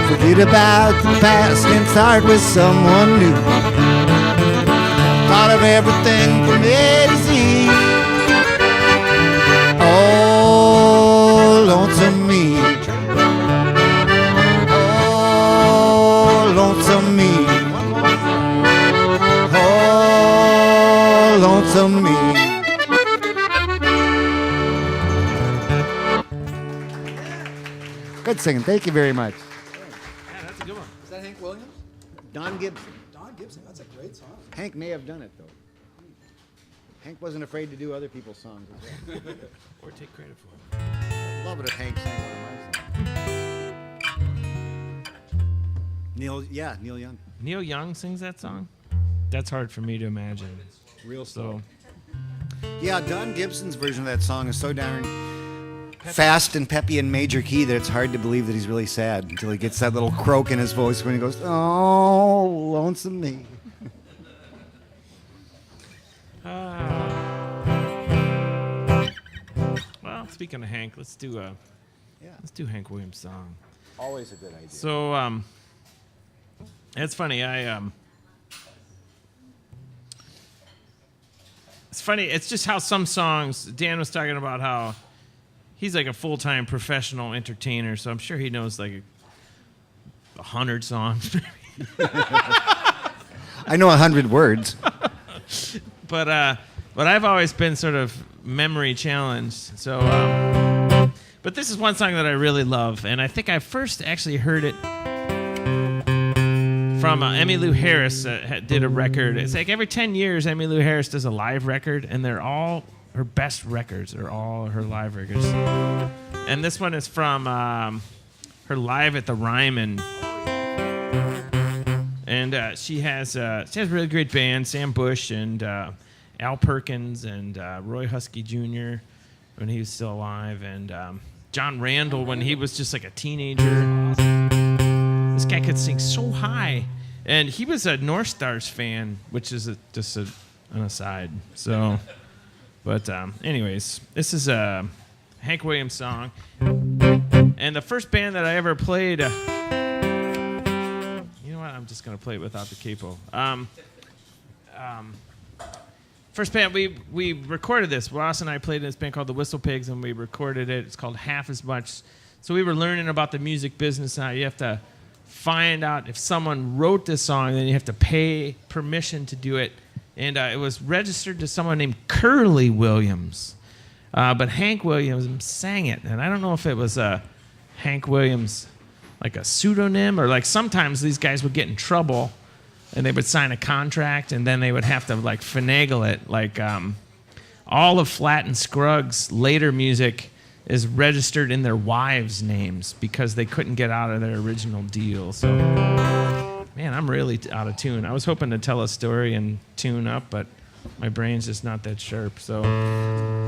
Forget about the past and start with someone new. Thought of everything from A to Z. Oh, lonesome me. Oh, lonesome me. Oh, lonesome me. Good singing. Thank you very much. Yeah, that's a good one. Is that Hank Williams? Don Gibson. Don Gibson. That's a great song. Hank may have done it, though. Hank wasn't afraid to do other people's songs as well. Or take credit for it. I'd love it if Hank sang one of my songs. Neil Young. Neil Young sings that song? That's hard for me to imagine. Real So, Yeah, Don Gibson's version of that song is so darn fast and peppy and major key that it's hard to believe that he's really sad until he gets that little croak in his voice when he goes, "Oh, lonesome me." well, speaking of Hank, let's do Hank Williams' song. Always a good idea. So, it's funny. It's funny. It's just how some songs. Dan was talking about how he's like a full-time professional entertainer, so I'm sure he knows like 100 songs. I know 100 words. But I've always been sort of memory challenged. So, but this is one song that I really love, and I think I first actually heard it from Emmylou Harris did a record. It's like every 10 years, Emmylou Harris does a live record, and they're all her best records. Are all her live records. And this one is from her live at the Ryman. And she has a really great band, Sam Bush and Al Perkins and Roy Husky Jr. when he was still alive, and John Randall when he was just like a teenager. This guy could sing so high, and he was a North Stars fan, which is just an aside. So, but anyways, this is a Hank Williams song, and the first band that I ever played. I'm just gonna play it without the capo. First band we recorded this. Ross and I played in this band called the Whistle Pigs, and we recorded it. It's called Half as Much. So we were learning about the music business. How you have to find out if someone wrote this song, then you have to pay permission to do it. And it was registered to someone named Curly Williams, but Hank Williams sang it, and I don't know if it was Hank Williams. Like a pseudonym, or like sometimes these guys would get in trouble and they would sign a contract and then they would have to like finagle it. Like all of Flatt and Scruggs' later music is registered in their wives' names because they couldn't get out of their original deal. So, man, I'm really out of tune. I was hoping to tell a story and tune up, but my brain's just not that sharp. So,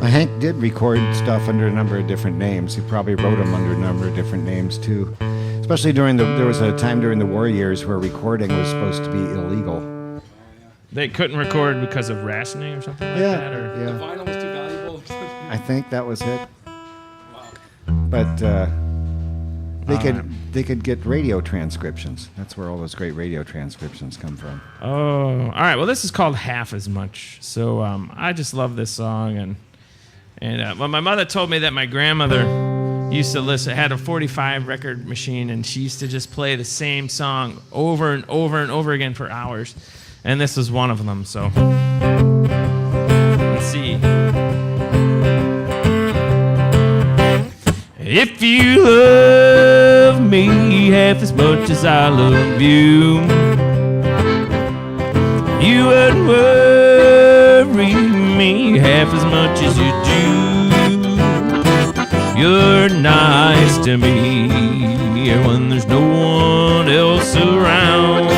Hank did record stuff under a number of different names. He probably wrote them under a number of different names too. Especially there was a time during the war years where recording was supposed to be illegal. They couldn't record because of rationing or something like that? Or? The vinyl was too valuable. I think that was it. Wow. But they could get radio transcriptions. That's where all those great radio transcriptions come from. Oh, all right. Well, this is called Half as Much. So I just love this song. And well, my mother told me that my grandmother used to had a 45 record machine, and she used to just play the same song over and over and over again for hours. And this was one of them. So let's see. If you love me half as much as I love you, you wouldn't worry me half as much as you do. You're nice to me when there's no one else around.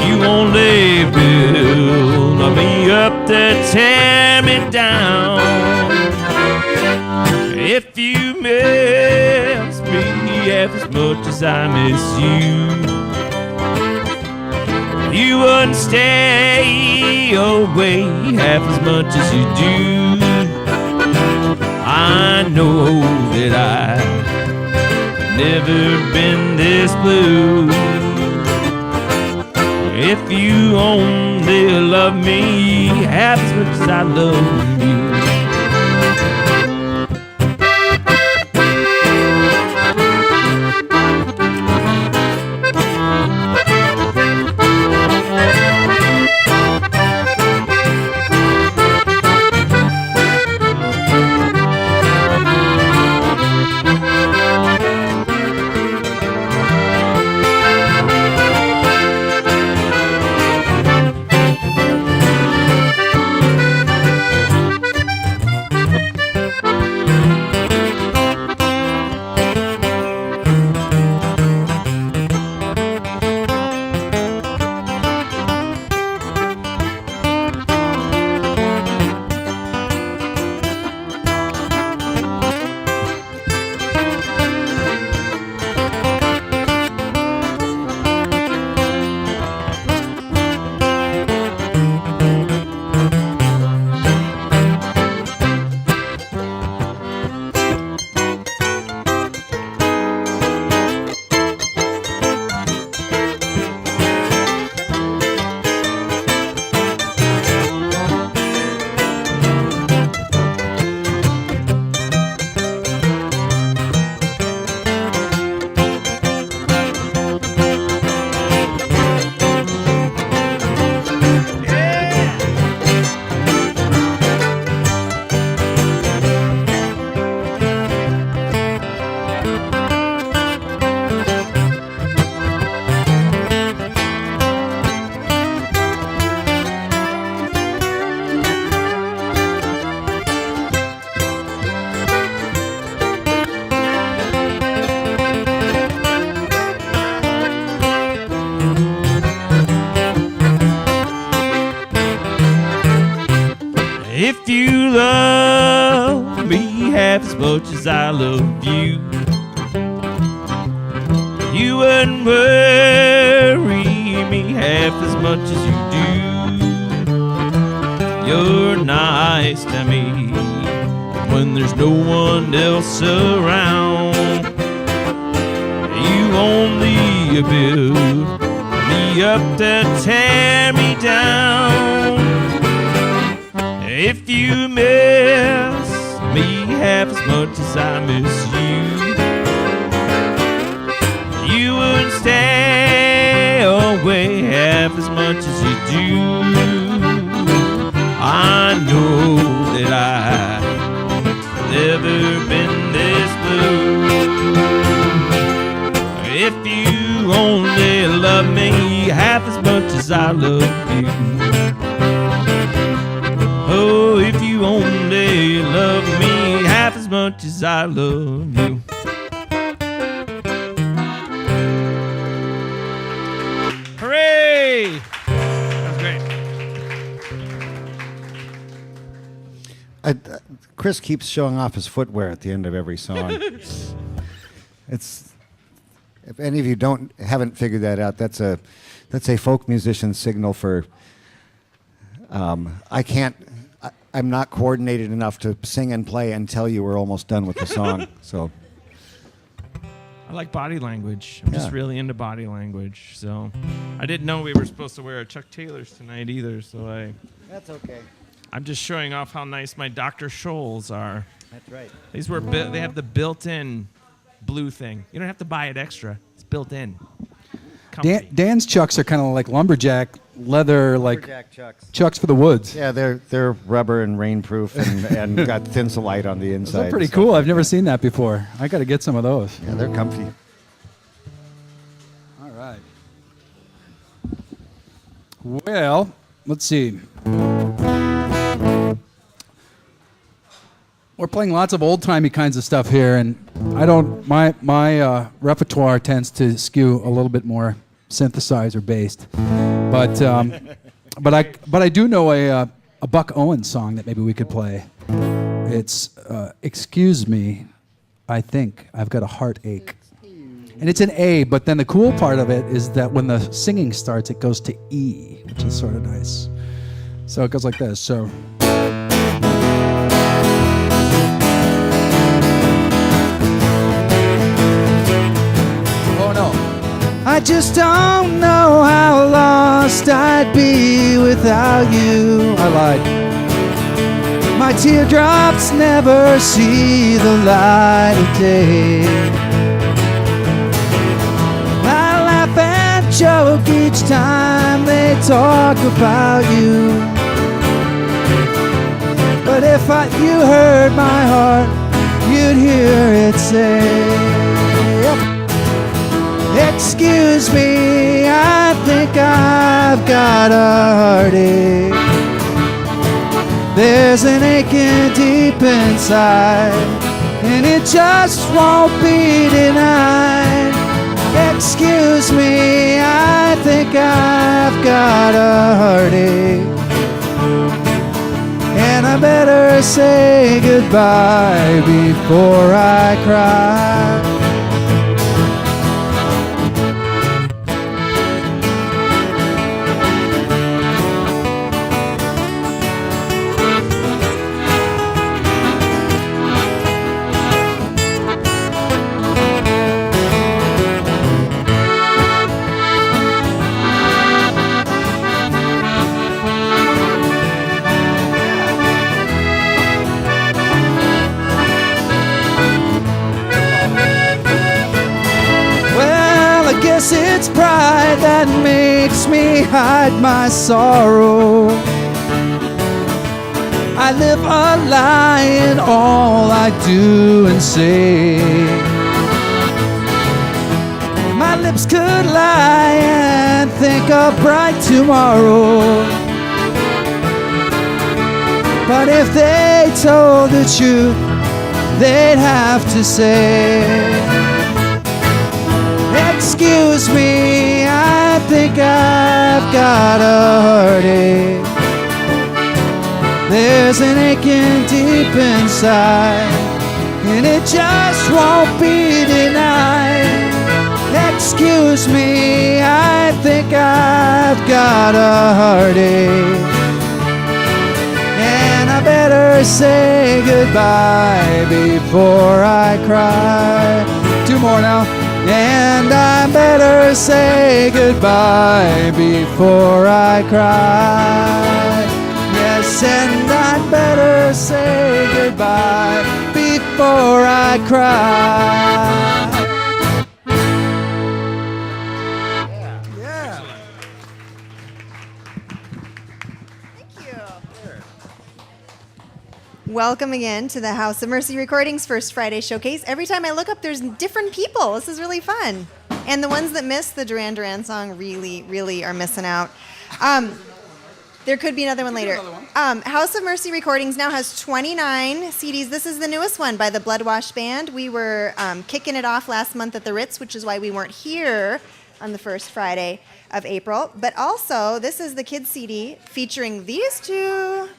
You only build me up to tear me down. If you miss me half as much as I miss you, you wouldn't stay away half as much as you do. I know that I've never been this blue. If you only love me half as much as I love you. If you love me half as much as I love you, you wouldn't worry me half as much as you do. You're nice to me when there's no one else around. You only build me up to tear me down. If you miss me half as much as I miss you, you would stay away half as much as you do. I know that I've never been this blue. If you only love me half as much as I love you. Oh, if you only love me half as much as I love you. Hooray! That was great. Chris keeps showing off his footwear at the end of every song. It's, if any of you haven't figured that out, that's a folk musician's signal for I'm not coordinated enough to sing and play and tell you we're almost done with the song. So I like body language. I'm just really into body language. So I didn't know we were supposed to wear our Chuck Taylors tonight either. So that's okay. I'm just showing off how nice my Dr. Scholl's are. That's right. These were they have the built-in blue thing. You don't have to buy it extra. It's built in. Dan's Chucks are kind of like lumberjack leather, Lumberjack Chucks. Chucks for the woods. Yeah, they're rubber and rainproof and got Thinsulite on the inside. Those are pretty cool. I've never seen that before. I got to get some of those. Yeah, they're comfy. All right. Well, let's see. We're playing lots of old-timey kinds of stuff here, and my repertoire tends to skew a little bit more synthesizer based, but I do know a Buck Owens song that maybe we could play. It's "Excuse Me, I Think I've Got a Heartache," and it's an A. But then the cool part of it is that when the singing starts, it goes to E, which is sort of nice. So it goes like this. So. I just don't know how lost I'd be without you. I lied. My teardrops never see the light of day. I laugh and joke each time they talk about you. But if you heard my heart, you'd hear it say, excuse me, I think I've got a heartache. There's an aching deep inside, and it just won't be denied. Excuse me, I think I've got a heartache, and I better say goodbye before I cry. It's pride that makes me hide my sorrow. I live a lie in all I do and say. My lips could lie and think a bright tomorrow, but if they told the truth, they'd have to say, excuse me, I think I've got a heartache, There's an aching deep inside, and it just won't be denied. Excuse me, I think I've got a heartache, and I better say goodbye before I cry. 2 more now. And I better say goodbye before I cry. Yes, and I better say goodbye before I cry. Yeah. Welcome again to the House of Mercy Recordings First Friday Showcase. Every time I look up, there's different people. This is really fun. And the ones that missed the Duran Duran song really are missing out. There could be another one later. House of Mercy Recordings now has 29 CDs. This is the newest one by the Bloodwash Band. We were kicking it off last month at the Ritz, which is why we weren't here on the first Friday of April. But also, this is the kids' CD featuring these two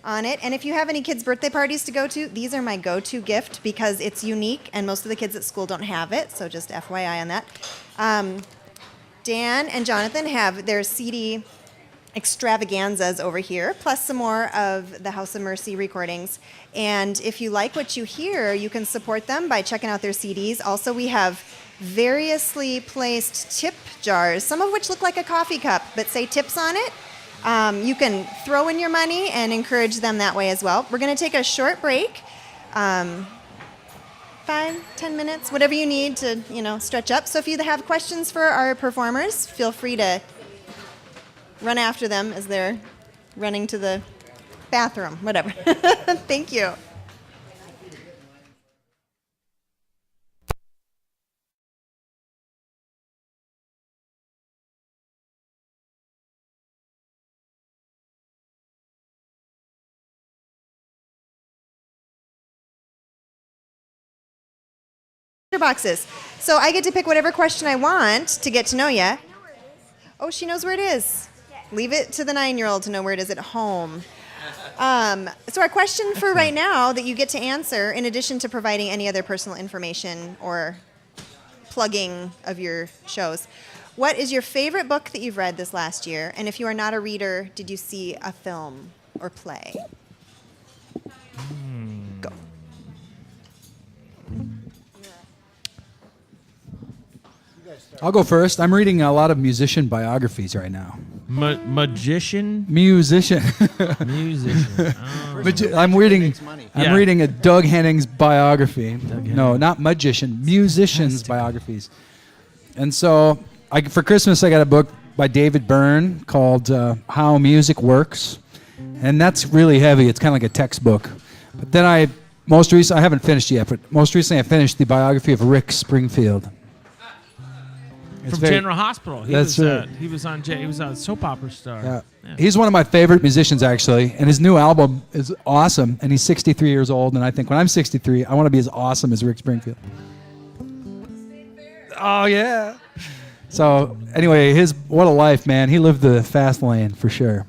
on it. And if you have any kids' birthday parties to go to, these are my go-to gift because it's unique and most of the kids at school don't have it. So just FYI on that. Dan and Jonathan have their CD extravaganzas over here, plus some more of the House of Mercy recordings. And if you like what you hear, you can support them by checking out their CDs. Also, we have variously placed tip jars, some of which look like a coffee cup, but say tips on it. You can throw in your money and encourage them that way as well. We're going to take a short break, 5-10 minutes, whatever you need to, stretch up. So if you have questions for our performers, feel free to run after them as they're running to the bathroom, whatever. Thank you. Boxes. So I get to pick whatever question I want to get to know you. Oh, she knows where it is. Leave it to the 9-year-old to know where it is at home. So our question for right now that you get to answer, in addition to providing any other personal information or plugging of your shows, what is your favorite book that you've read this last year? And if you are not a reader, did you see a film or play? Go. I'll go first. I'm reading a lot of musician biographies right now. Magician? Musician. Musician. Oh. I'm reading a Doug Henning's biography. No, not magician. Musicians' biographies. And so, for Christmas, I got a book by David Byrne called How Music Works. And that's really heavy. It's kind of like a textbook. But then I haven't finished yet, but most recently I finished the biography of Rick Springfield. From General Hospital. He was on a soap opera star. Yeah. He's one of my favorite musicians, actually, and his new album is awesome, and he's 63 years old, and I think when I'm 63, I want to be as awesome as Rick Springfield. Oh, yeah. So, anyway, what a life, man. He lived the fast lane, for sure.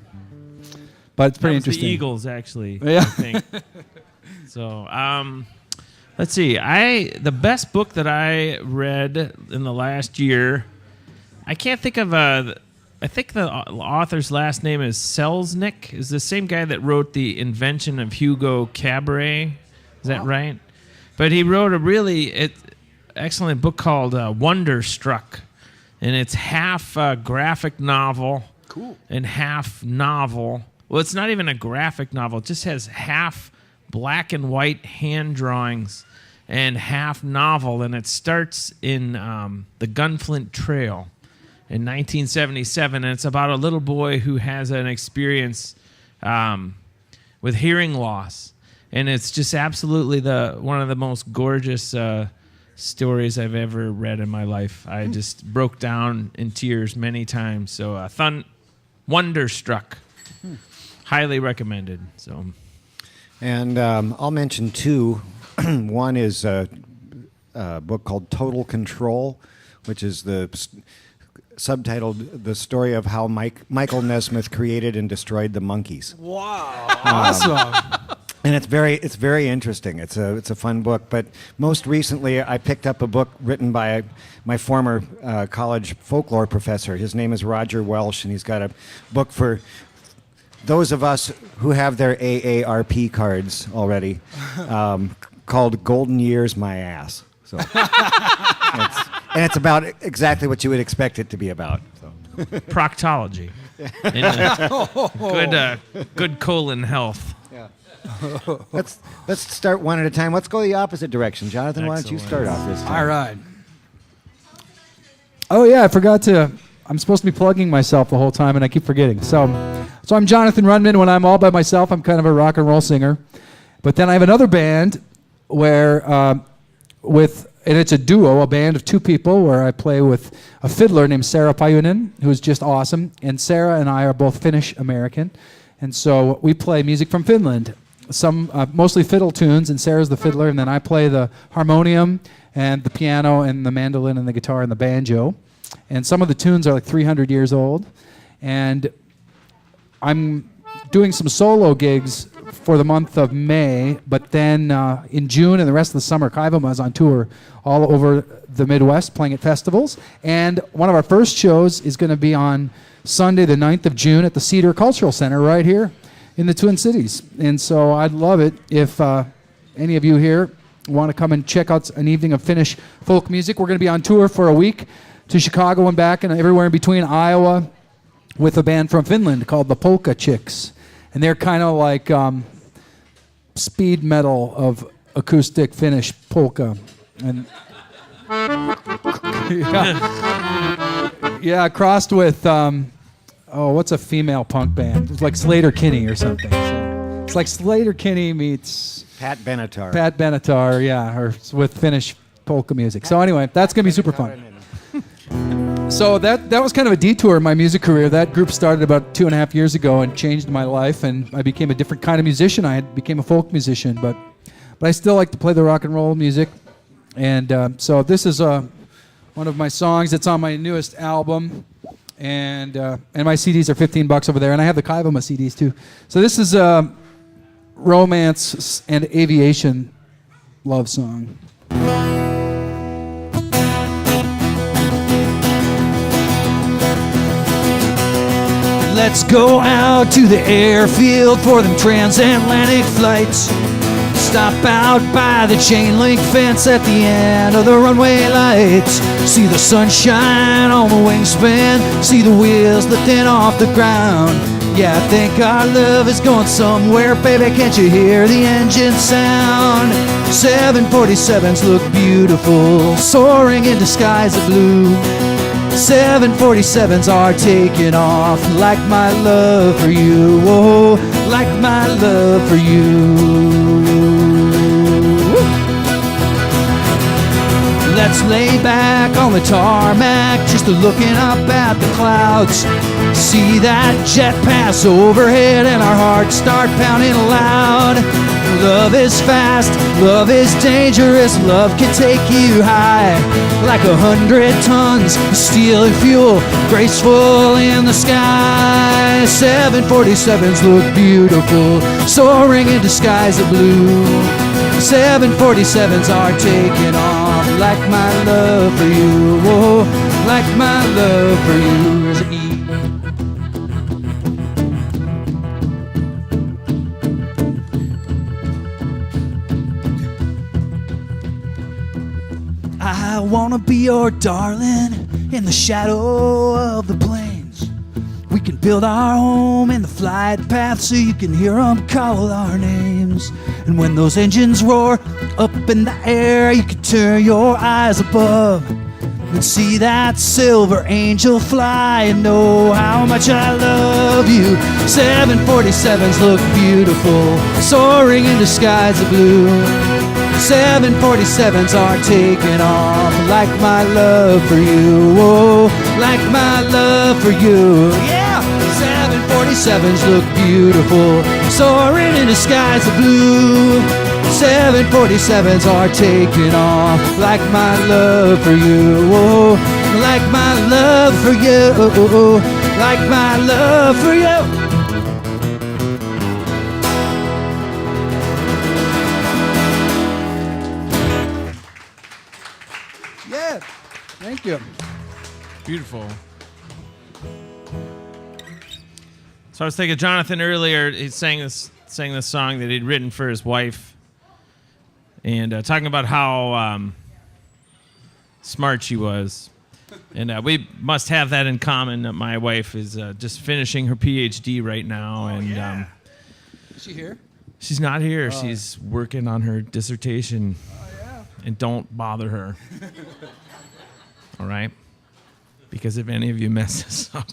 But it's pretty interesting. The Eagles, actually, yeah. I think. So, let's see. The best book that I read in the last year, I can't think of I think the author's last name is Selznick. Is the same guy that wrote The Invention of Hugo Cabaret. Is that right? But he wrote a really excellent book called Wonderstruck, and it's half graphic novel and half novel. Well, it's not even a graphic novel. It just has half black and white hand drawings and half novel, and it starts in the Gunflint Trail in 1977, and it's about a little boy who has an experience with hearing loss, and it's just absolutely one of the most gorgeous stories I've ever read in my life. I just broke down in tears many times. So Wonderstruck, highly recommended. So. And I'll mention two. One is a book called Total Control, which is subtitled "The Story of How Michael Nesmith Created and Destroyed the Monkeys." Wow. Awesome. And it's very interesting. It's a fun book. But most recently, I picked up a book written by my former college folklore professor. His name is Roger Welsh, and he's got a book for those of us who have their AARP cards already, called "Golden Years My Ass." So, it's about exactly what you would expect it to be about. So. Proctology. Good colon health. Let's start one at a time. Let's go the opposite direction. Jonathan, why don't you start off this time? All right. Oh, yeah, I forgot to. I'm supposed to be plugging myself the whole time, and I keep forgetting. So I'm Jonathan Runman. When I'm all by myself, I'm kind of a rock and roll singer. But then I have another band where, and it's a duo, a band of two people, where I play with a fiddler named Sarah Payunen, who's just awesome. And Sarah and I are both Finnish-American. And so we play music from Finland. Some mostly fiddle tunes, and Sarah's the fiddler, and then I play the harmonium and the piano and the mandolin and the guitar and the banjo. And some of the tunes are like 300 years old. And I'm doing some solo gigs for the month of May, but then in June and the rest of the summer, Kaivama's on tour all over the Midwest, playing at festivals. And one of our first shows is going to be on Sunday, the 9th of June at the Cedar Cultural Center right here in the Twin Cities. And so I'd love it if any of you here want to come and check out an evening of Finnish folk music. We're going to be on tour for a week to Chicago and back and everywhere in between, Iowa, with a band from Finland called the Polka Chicks. And they're kind of like speed metal of acoustic Finnish polka. And yeah, crossed with, what's a female punk band? It's like Slater-Kinney or something. So it's like Slater-Kinney meets Pat Benatar. Pat Benatar, yeah, or with Finnish polka music. So anyway, that's going to be super fun. So that was kind of a detour in my music career. That group started about 2.5 years ago and changed my life, and I became a different kind of musician. I became a folk musician, but I still like to play the rock and roll music. And so this is one of my songs. It's on my newest album, and my CDs are $15 over there, and I have the Kaivama CDs too. So this is a romance and aviation love song. Let's go out to the airfield for them transatlantic flights. Stop out by the chain link fence at the end of the runway lights. See the sunshine on the wingspan, see the wheels lifting off the ground. Yeah, I think our love is going somewhere, baby, can't you hear the engine sound? 747s look beautiful, soaring into skies of blue. 747s are taking off like my love for you, oh, like my love for you. Let's lay back on the tarmac, just looking up at the clouds. See that jet pass overhead and our hearts start pounding loud. Love is fast, love is dangerous, love can take you high. Like 100 tons of steel and fuel, graceful in the sky. 747s look beautiful, soaring into skies of blue. 747s are taking off like my love for you, oh, like my love for you. There's an E. I wanna be your darling in the shadow of the plains. We can build our home in the flight path so you can hear them call our names. And when those engines roar up in the air, you can turn your eyes above and see that silver angel fly and know how much I love you. 747s look beautiful, soaring into skies of blue. 747s are taking off like my love for you, oh, like my love for you. Yeah, 747s look beautiful, soaring into skies of blue. 747s are taking off like my love for you, oh, like my love for you, like my love for you. Yeah, thank you. Beautiful. So I was thinking, Jonathan earlier, he sang this song that he'd written for his wife, and talking about how smart she was, and we must have that in common. That my wife is just finishing her PhD right now, and Is she here? she's not here. She's working on her dissertation, and don't bother her. All right, because if any of you mess this up,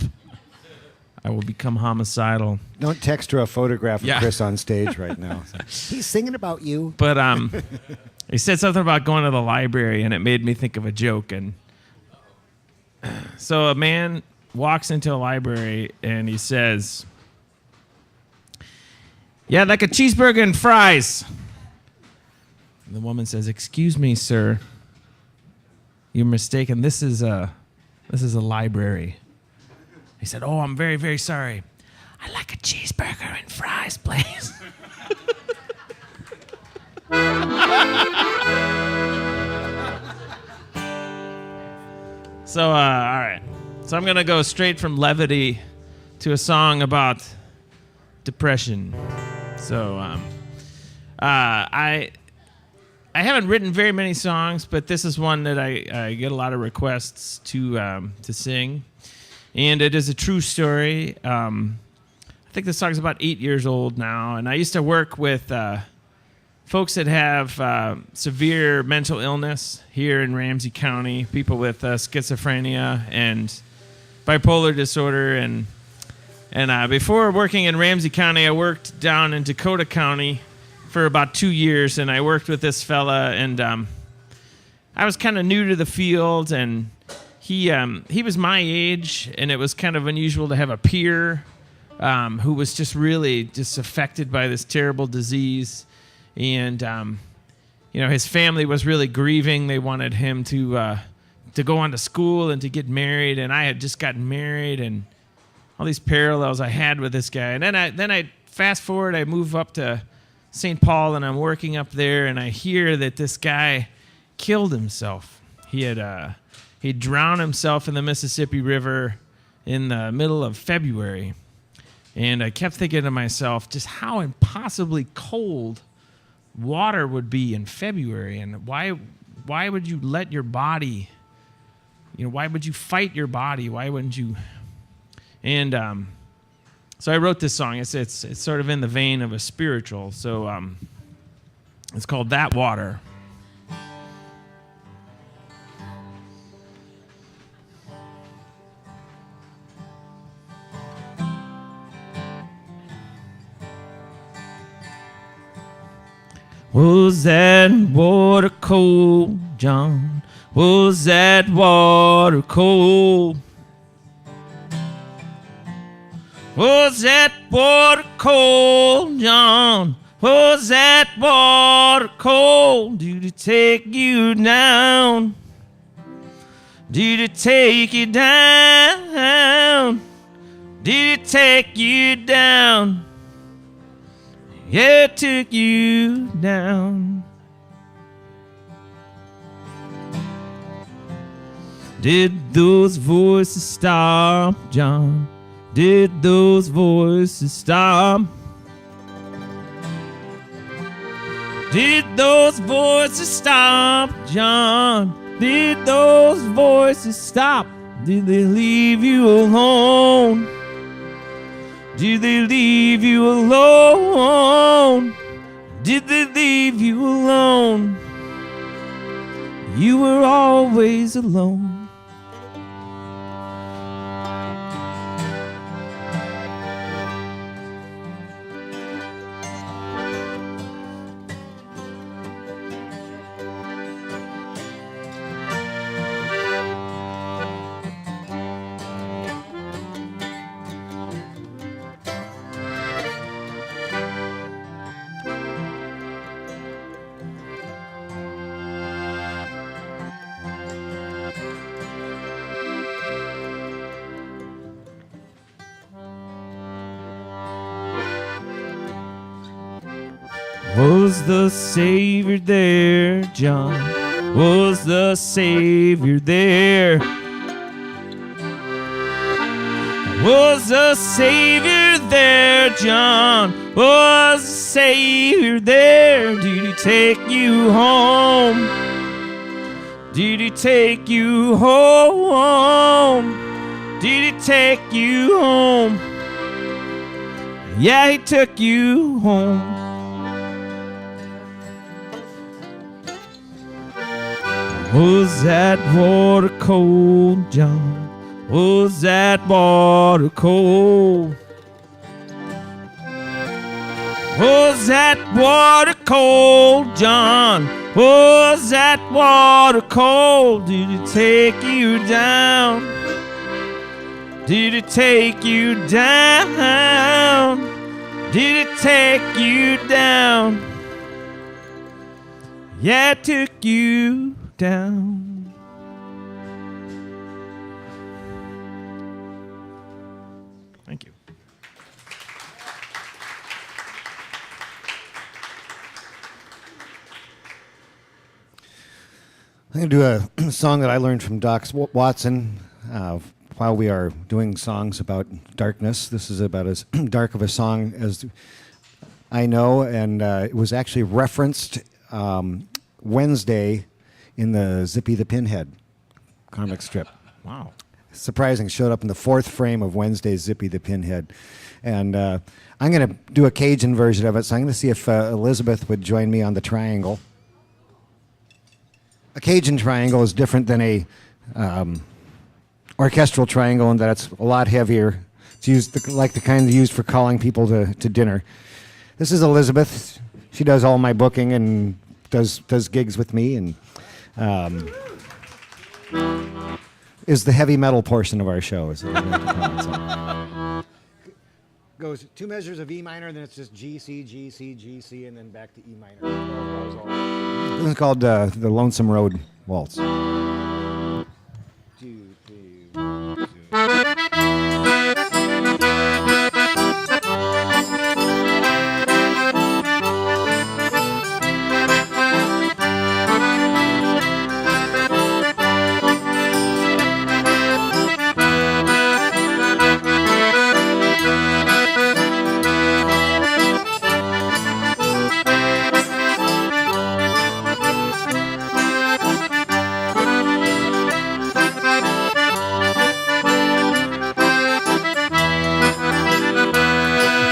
I will become homicidal. Don't text her a photograph of Yeah. Chris on stage right now. He's singing about you. But he said something about going to the library, and it made me think of a joke. And so a man walks into a library, and he says, "Yeah, like a cheeseburger and fries." And the woman says, "Excuse me, sir. You're mistaken. This is a library." He said, "Oh, I'm very, very sorry. I'd like a cheeseburger and fries, please." So, all right. So I'm going to go straight from levity to a song about depression. So, I haven't written very many songs, but this is one that I get a lot of requests to sing. And it is a true story. I think the song's about 8 years old now. And I used to work with folks that have severe mental illness here in Ramsey County, people with schizophrenia and bipolar disorder. And before working in Ramsey County, I worked down in Dakota County for about 2 years. And I worked with this fella, and I was kind of new to the field, and he was my age, and it was kind of unusual to have a peer who was just really just affected by this terrible disease. And his family was really grieving. They wanted him to go on to school and to get married, and I had just gotten married, and all these parallels I had with this guy. And then I fast forward, I move up to St. Paul, and I'm working up there, and I hear that this guy killed himself. He drowned himself in the Mississippi River in the middle of February. And I kept thinking to myself just how impossibly cold water would be in February, and why would you let your body, why would you fight your body? Why wouldn't you? And so I wrote this song. It's sort of in the vein of a spiritual. So it's called That Water. Was that water cold, John? Was that water cold? Was that water cold, John? Was that water cold? Did it take you down? Did it take you down? Did it take you down? Yeah, it took you down. Did those voices stop, John? Did those voices stop? Did those voices stop, John? Did those voices stop? Did they leave you alone? Did they leave you alone? Did they leave you alone? You were always alone. Was the Savior there, John? Was the Savior there? Was the Savior there, John? Was the Savior there? Did he take you home? Did he take you home? Did he take you home? Yeah, he took you home. Was that water cold, John? Was that water cold? Was that water cold, John? Was that water cold? Did it take you down? Did it take you down? Did it take you down? Yeah, it took you down. Thank you. I'm going to do a song that I learned from Doc Watson while we are doing songs about darkness. This is about as dark of a song as I know, and it was actually referenced Wednesday in the Zippy the Pinhead comic strip. Wow. Surprising, showed up in the fourth frame of Wednesday's Zippy the Pinhead. And I'm going to do a Cajun version of it, so I'm going to see if Elizabeth would join me on the triangle. A Cajun triangle is different than a orchestral triangle in that it's a lot heavier. It's used like the kind used for calling people to dinner. This is Elizabeth. She does all my booking and does gigs with me, and is the heavy metal portion of our show. Is goes 2 measures of E minor, then it's just G, C, G, C, G, C, and then back to E minor. This is called the Lonesome Road Waltz. 2, 3, 1,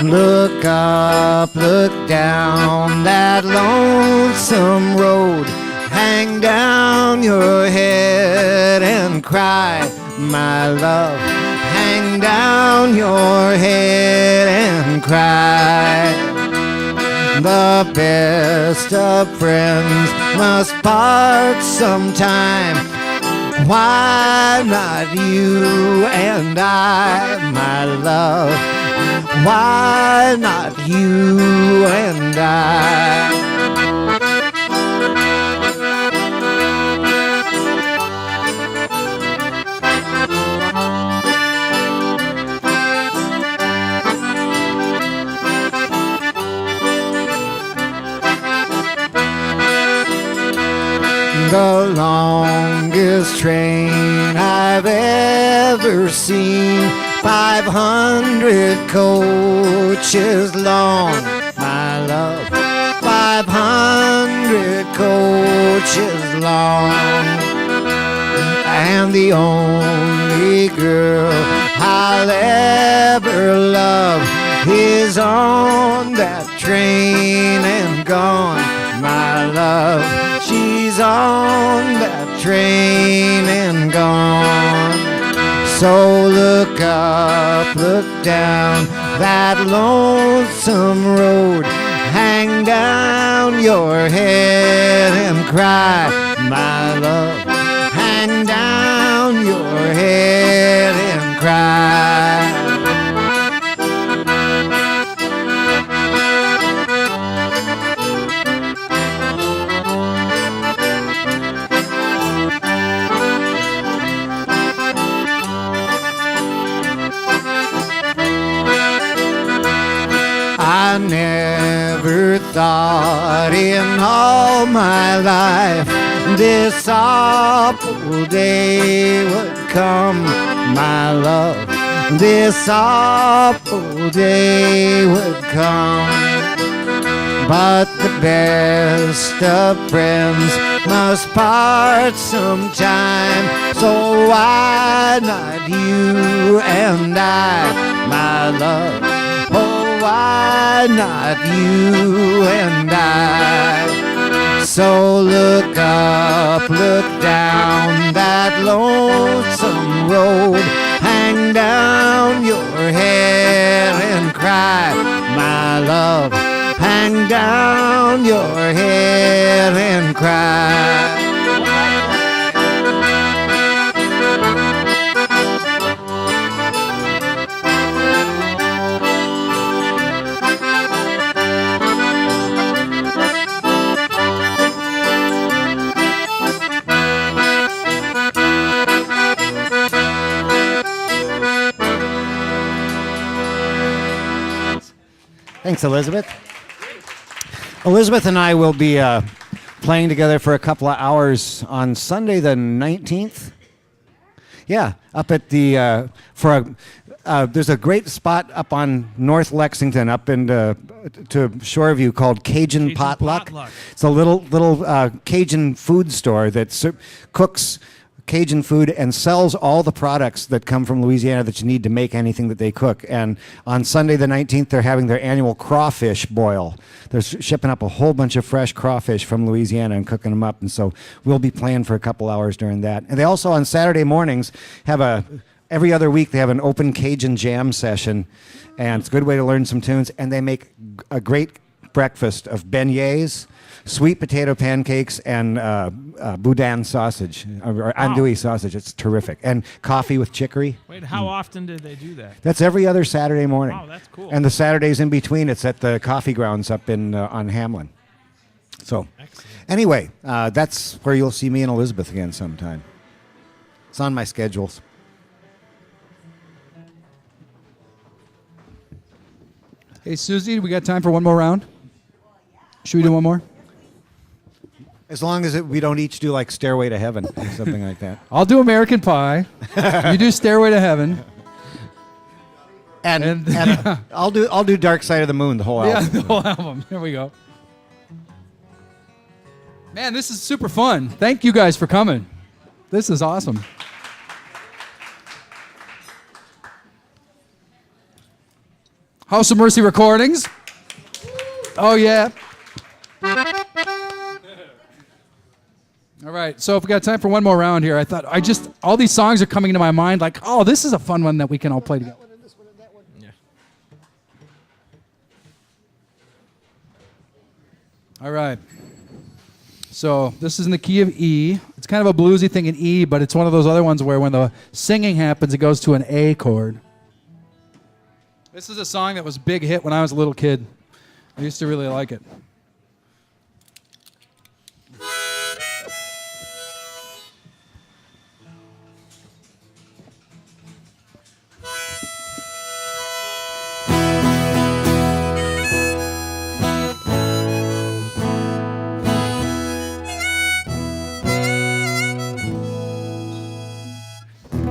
Look up, look down that lonesome road. Hang down your head and cry, my love. Hang down your head and cry. The best of friends must part sometime. Why not you and I, my love? Why not you and I? The longest train I've ever seen, 500 coaches long, my love, 500 coaches long. And the only girl I'll ever love is on that train and gone, my love. She's on that train and gone. So look up, look down that lonesome road. Hang down your head and cry, my love. Hang down your head and cry. I never thought in all my life this awful day would come, my love. This awful day would come. But the best of friends must part sometime. So why not you and I, my love? Oh, why not you and I? So look up, look down that lonesome road. Hang down your head and cry, my love. Hang down your head and cry. Thanks, Elizabeth. Elizabeth and I will be playing together for a couple of hours on Sunday the 19th. Yeah, up at the there's a great spot up on North Lexington, up into to Shoreview, called Cajun Potluck. It's a little Cajun food store that cooks Cajun food and sells all the products that come from Louisiana that you need to make anything that they cook. And on Sunday the 19th, they're having their annual crawfish boil. They're shipping up a whole bunch of fresh crawfish from Louisiana and cooking them up. And so we'll be playing for a couple hours during that. And they also on Saturday mornings have every other week they have an open Cajun jam session. And it's a good way to learn some tunes. And they make a great breakfast of beignets, sweet potato pancakes, and boudin sausage, or andouille sausage. It's terrific. And coffee with chicory. Wait, how often did they do that? That's every other Saturday morning. Wow, that's cool. And the Saturdays in between, it's at the coffee grounds up on Hamlin. So, Excellent. anyway, that's where you'll see me and Elizabeth again sometime. It's on my schedules. Hey, Susie, we got time for one more round? Should we do one more? As long as we don't each do like Stairway to Heaven or something like that. I'll do American Pie. You do Stairway to Heaven. And I'll do Dark Side of the Moon, the whole Yeah, album. the whole album. Here we go. Man, this is super fun. Thank you guys for coming. This is awesome. House of Mercy Recordings. Oh, yeah. All right, so if we got time for one more round here, I thought all these songs are coming into my mind like, oh, this is a fun one that we can all play together. Yeah. All right. So this is in the key of E. It's kind of a bluesy thing in E, but it's one of those other ones where when the singing happens, it goes to an A chord. This is a song that was a big hit when I was a little kid. I used to really like it.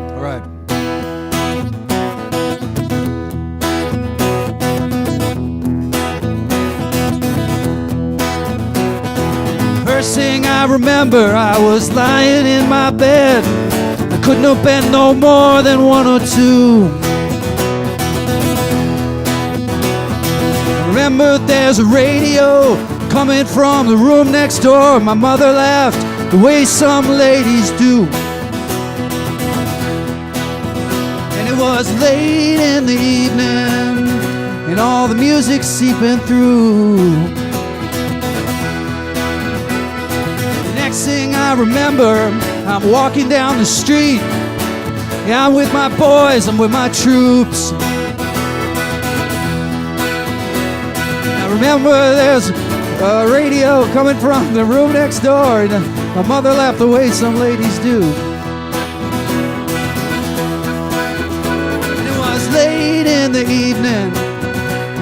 All right. First thing I remember, I was lying in my bed. I couldn't have been no more than 1 or 2. I remember there's a radio coming from the room next door. My mother laughed the way some ladies do. And it was late in the evening, and all the music seeping through. Next thing I remember, I'm walking down the street. Yeah, I'm with my boys, I'm with my troops. I remember there's a radio coming from the room next door, and my mother laughed the way some ladies do. And it was late in the evening,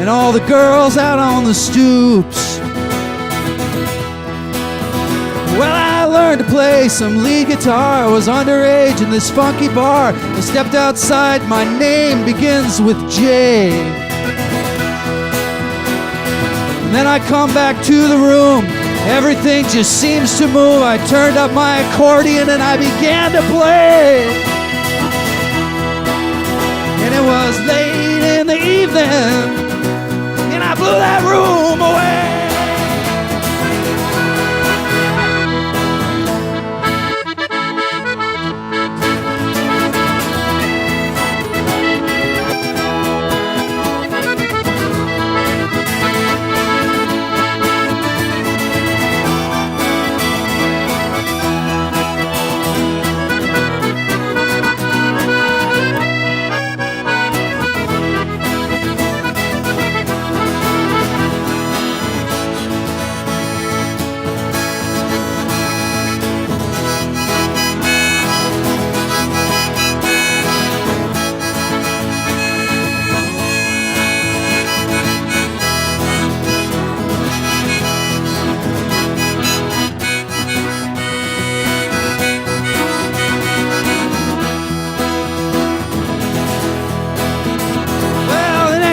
and all the girls out on the stoops. Well, I learned to play some lead guitar. I was underage in this funky bar. I stepped outside, my name begins with J. And then I come back to the room. Everything just seems to move. I turned up my accordion and I began to play. And it was late in the evening, and I blew that room away.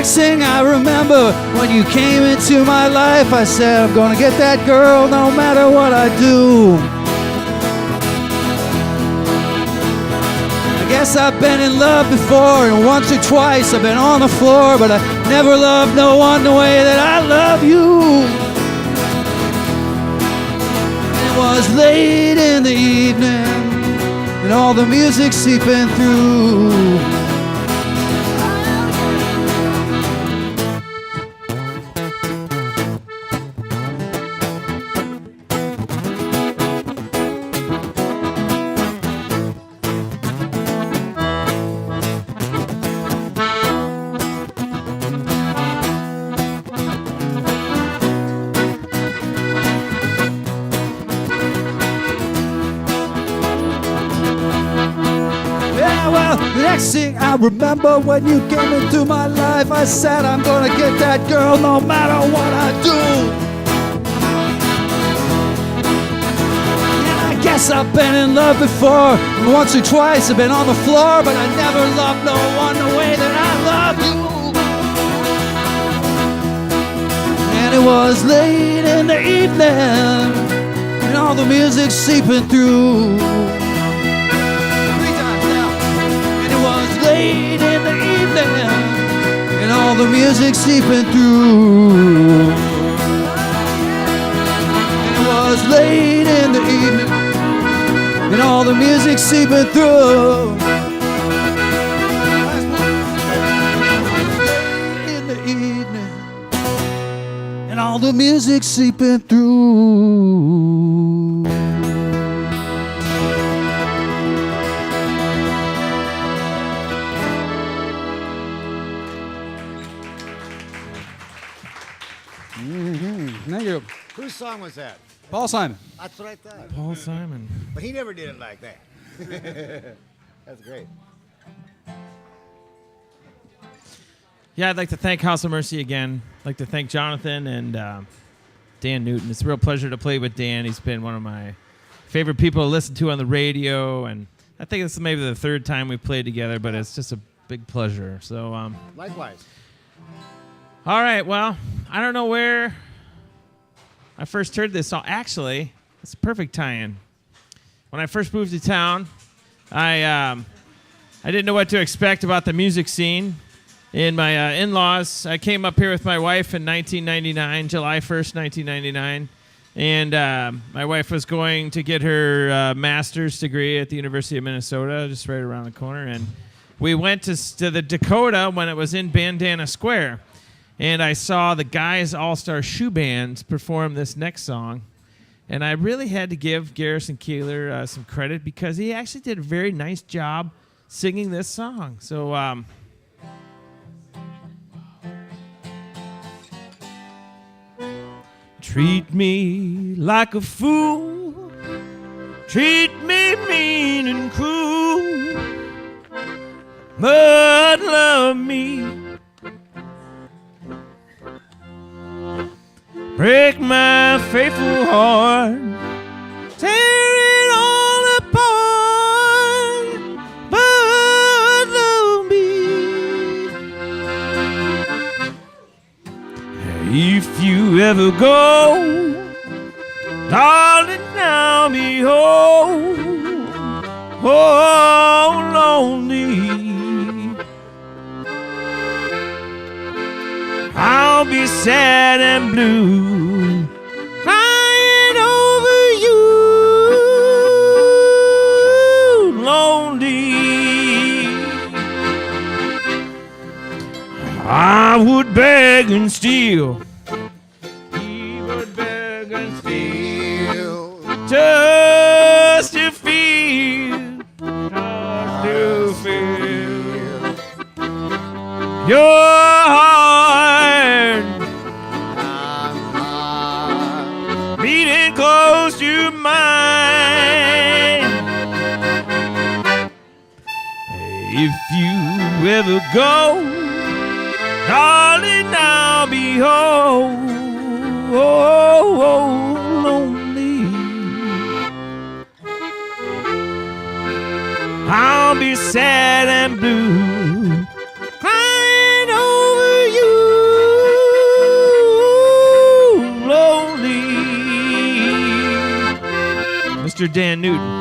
Next thing I remember, when you came into my life, I said, I'm gonna get that girl no matter what I do. I guess I've been in love before, and once or twice I've been on the floor, but I never loved no one the way that I love you. It was late in the evening, and all the music seeping through. The next thing I remember, when you came into my life, I said, I'm gonna get that girl no matter what I do. And I guess I've been in love before, and once or twice I've been on the floor, but I never loved no one the way that I love you. And it was late in the evening, and all the music seeping through. Late in the evening, and all the music seeping through. And it was late in the evening, and all the music seeping through. In the evening, and all the music seeping through. Thank you. Whose song was that? Paul Simon. That's what I thought. Paul Simon. But he never did it like that. That's great. Yeah, I'd like to thank House of Mercy again. I'd like to thank Jonathan and Dan Newton. It's a real pleasure to play with Dan. He's been one of my favorite people to listen to on the radio, and I think this is maybe the third time we've played together, but it's just a big pleasure. So, Likewise. all right, well, I don't know where I first heard this song. Actually, it's a perfect tie-in. When I first moved to town, I didn't know what to expect about the music scene. In my in-laws, I came up here with my wife in 1999, July 1st, 1999. And my wife was going to get her master's degree at the University of Minnesota, just right around the corner. And we went to the Dakota when it was in Bandana Square. And I saw the Guys All-Star Shoe Band perform this next song. And I really had to give Garrison Keillor some credit because he actually did a very nice job singing this song. So, treat me like a fool, treat me mean and cruel, but love me break my faithful heart, tear it all apart, but love me. If you ever go, darling, I'll be home, oh, lonely. I'll be sad and blue, crying over you, lonely. I would beg and steal, he would beg and steal, just to feel, your heart beating close to mine. If you ever go, darling, I'll be home, lonely. I'll be sad and blue, crying over you, lonely. Mr. Dan Newton.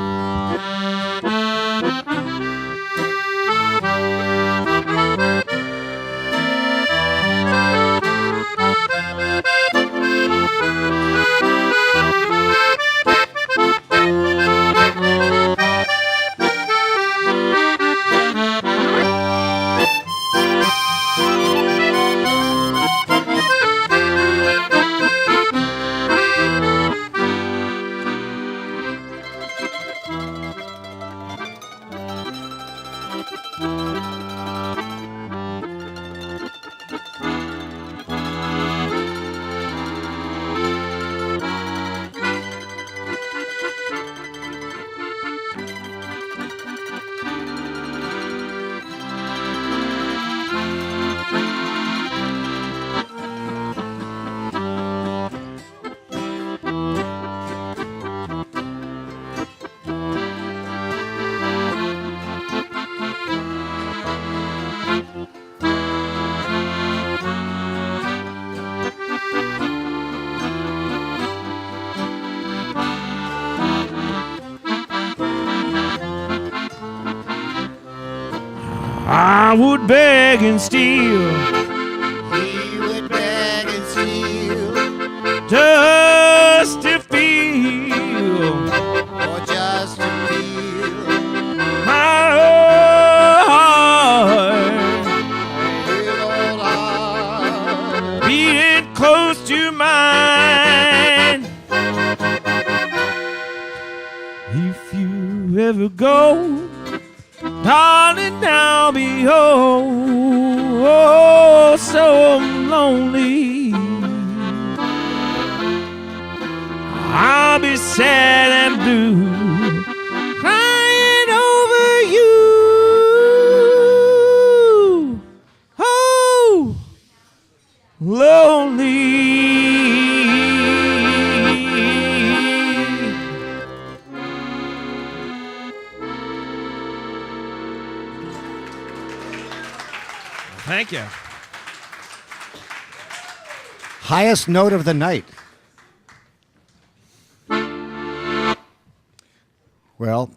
I would beg and steal, He would beg and steal, just to feel or just to feel my heart his old heart. beating close to mine. If you ever go, darling, I'll be oh, so lonely. I'll be sad and blue, crying over you, oh, lonely. Thank you. Highest note of the night. Well,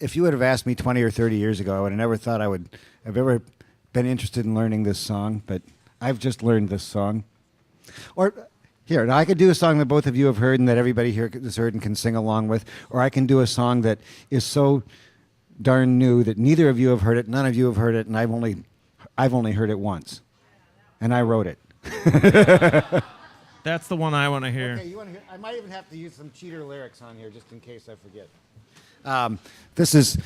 if you would have asked me 20 or 30 years ago, I would have never thought I would have ever been interested in learning this song, but I've just learned this song. Or, here, now I could do a song that both of you have heard and that everybody here has heard and can sing along with, or I can do a song that is so darn new that neither of you have heard it, none of you have heard it, and I've only heard it once. And I wrote it. That's the one I want to hear. Okay, you want to hear? I might even have to use some cheater lyrics on here just in case I forget. This is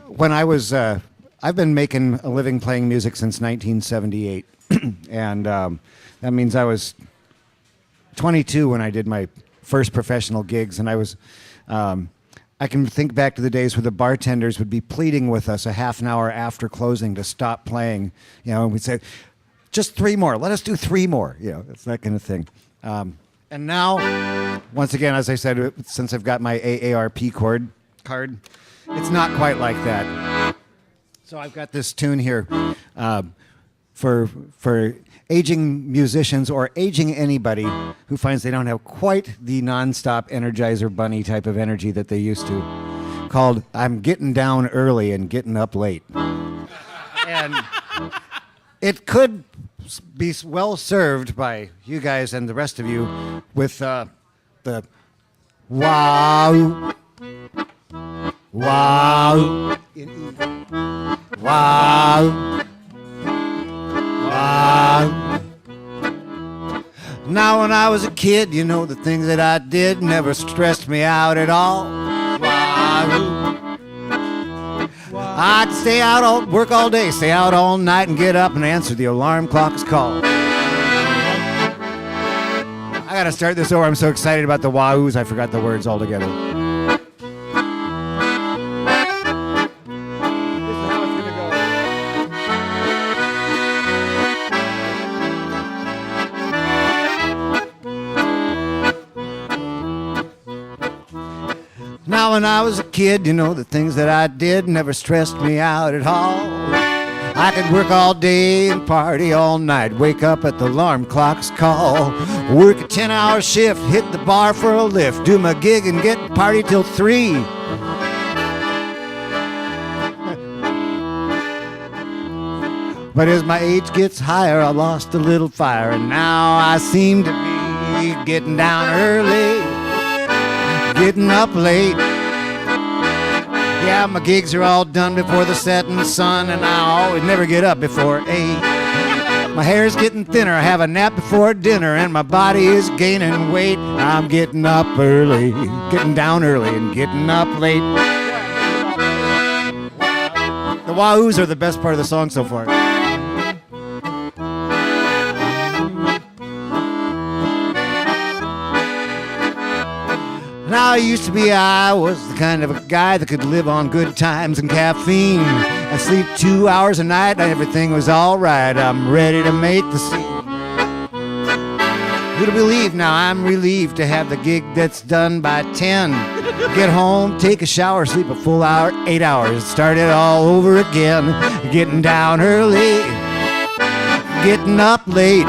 when I was. I've been making a living playing music since 1978, and that means I was 22 when I did my first professional gigs, and I was. I can think back to the days where the bartenders would be pleading with us a half an hour after closing to stop playing. You know, and we'd say, "Just 3 more. Let us do 3 more." You know, it's that kind of thing. And now, once again, as I said, since I've got my AARP card, it's not quite like that. So I've got this tune here for aging musicians or aging anybody who finds they don't have quite the nonstop Energizer Bunny type of energy that they used to, called "I'm Getting Down Early and Getting Up Late." And it could be well served by you guys and the rest of you with the wow, wow, wow, wow. Now when I was a kid, you know, the things that I did never stressed me out at all. Wow. I'd stay out, work all day, stay out all night, and get up and answer the alarm clock's call. I gotta start this over. I'm so excited about the wahoos, I forgot the words altogether. This is how it's gonna go. Now when I was a kid, you know, the things that I did never stressed me out at all. I could work all day and party all night, wake up at the alarm clock's call, work a 10-hour shift, hit the bar for a lift, do my gig and get party till 3. But as my age gets higher, I lost a little fire, and now I seem to be getting down early, getting up late. Yeah, my gigs are all done before the setting sun, and I always never get up before 8. My hair's getting thinner, I have a nap before dinner, and my body is gaining weight. I'm getting up early, getting down early, and getting up late. The wahoos are the best part of the song so far. Now, I was the kind of a guy that could live on good times and caffeine. I sleep 2 hours a night, everything was all right. I'm ready to make the scene. Who'd believe now I'm relieved to have the gig that's done by 10. Get home, take a shower, sleep a full hour, 8 hours. Start it all over again. Getting down early, getting up late.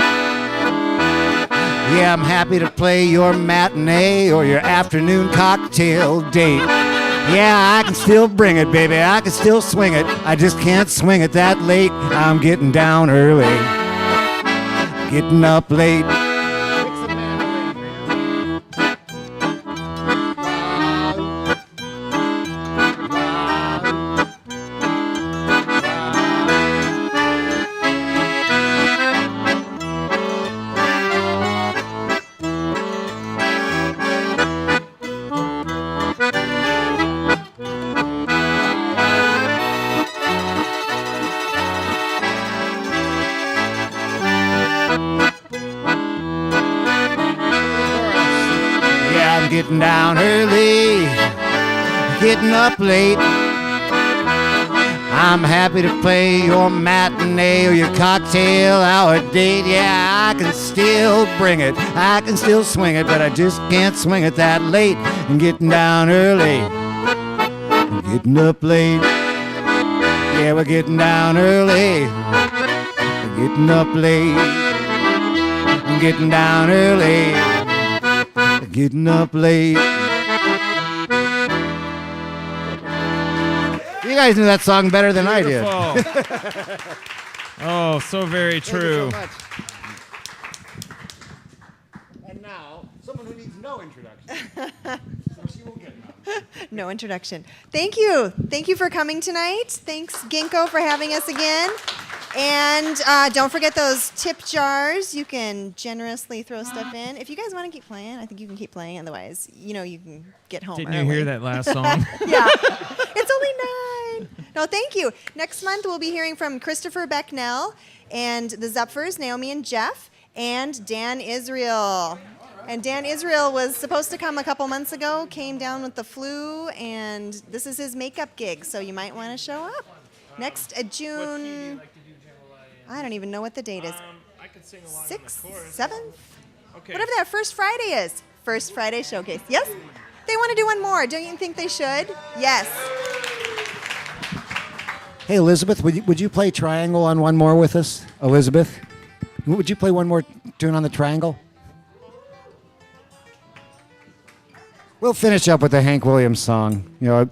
Yeah, I'm happy to play your matinee or your afternoon cocktail date. Yeah, I can still bring it, baby. I can still swing it. I just can't swing it that late. I'm getting down early, getting up late. Getting down early, getting up late. I'm happy to play your matinee or your cocktail hour date. Yeah, I can still bring it, I can still swing it, but I just can't swing it that late. And getting down early, getting up late. Yeah, we're getting down early, we're getting up late. Getting down early, getting up late. You guys knew that song better than I did. Oh, so very true. Thank you so much. And now, someone who needs no introduction. So she will get none. No introduction. Thank you. Thank you for coming tonight. Thanks, Ginkgo, for having us again. And don't forget those tip jars. You can generously throw stuff in. If you guys want to keep playing, I think you can keep playing. Otherwise, you know, you can get home Didn't early. you hear that last song? Yeah. It's only 9. No, thank you. Next month, we'll be hearing from Christopher Becknell and the Zupfers, Naomi and Jeff, and Dan Israel. And Dan Israel was supposed to come a couple months ago, came down with the flu, and this is his makeup gig, so you might want to show up. Next June, I don't even know what the date is. I could sing along 6th, 7th? Okay. Whatever that First Friday is. First Friday showcase. Yes? They want to do one more. Don't you think they should? Yes. Hey, Elizabeth, would you play Triangle on one more with us? Elizabeth? Would you play one more tune on the Triangle? We'll finish up with the Hank Williams song. You know,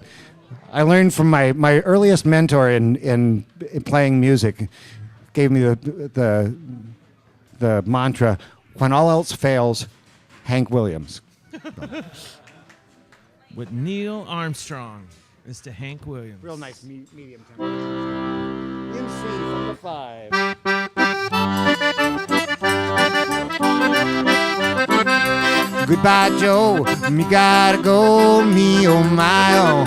I learned from my earliest mentor in playing music, gave me the mantra, when all else fails, Hank Williams. With Neil Armstrong, Mr. Hank Williams. Real nice medium tempo. In C from the 5. Goodbye, Joe. Me gotta go, me oh my oh.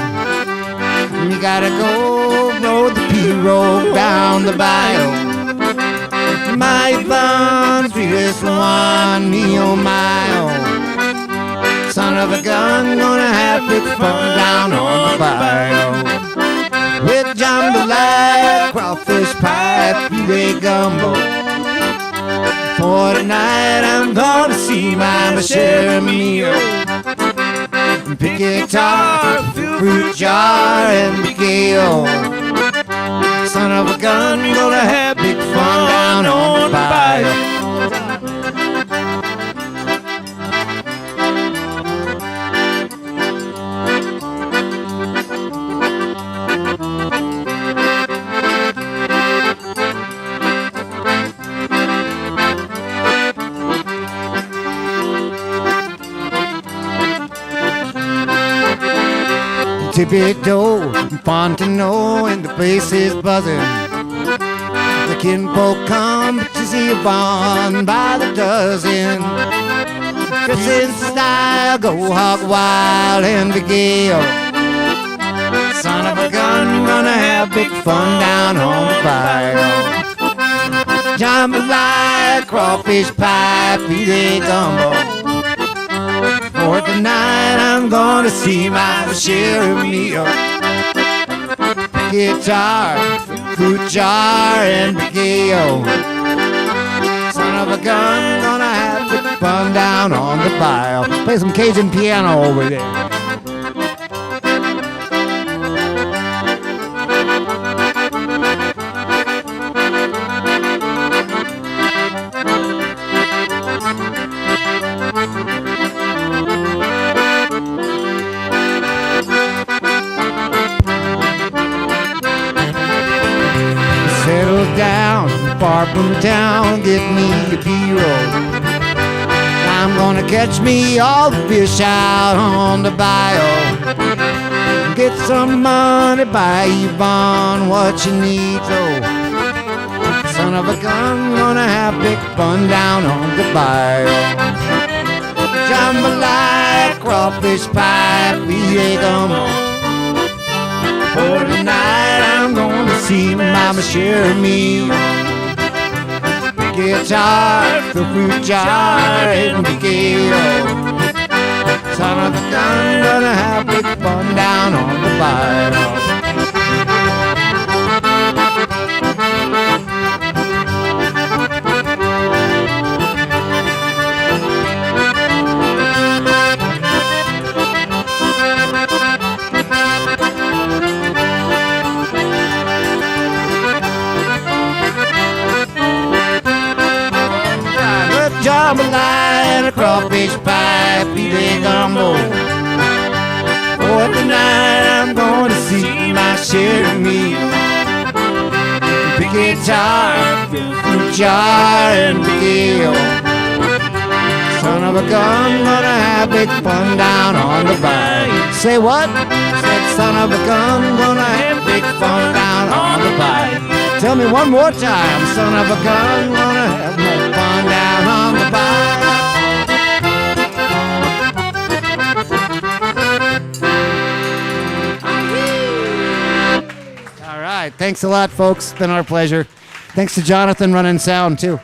Me gotta go, road the P-road down the bayou. My fun, sweetest one, me oh my oh. Son of a gun, gonna have big fun down on the bayou. With jambalaya, crawfish pie, filet gumbo. For tonight I'm gonna see my share meal. Pick guitar, fruit jar, and Ginkgo. Son of a gun, gonna have big fun down on the bayou. Tippy-toe, Fontano, and the place is buzzing. The kinfolk come to see a bond by the dozen. Dress in style, go hog wild and be gay. Son of a gun, gonna have big fun down on the bayou. Jambalaya, crawfish pie, filet gumbo. For tonight I'm gonna see my share of meal. Guitar, fruit jar, and Ginkgo. Son of a gun, gonna have big fun down on the bayou. Play some Cajun piano over there. Settle down, far from town, get me a P-roll. I'm gonna catch me all the fish out on the bayou. Get some money, buy Yvonne what you need, so. Son of a gun, gonna have big fun down on the bayou. Jambalaya, crawfish pie, filet gumbo. For tonight I'm gonna see mama share me. Guitar, the fruit jar, and Ginkgo. Son of a gun, gonna have big fun down on the bayou. Jambalaya and a crawfish pie, filet gumbo. For tonight I'm gonna see my share of meal. Big guitar, fruit jar, and Ginkgo. Son of a gun, gonna have big fun down on the bayou. Say what? Said son of a gun, gonna have big fun down on the bayou. Tell me one more time, son of a gun, gonna have more fun down on the bayou. All right, thanks a lot, folks. It's been our pleasure. Thanks to Jonathan running sound, too.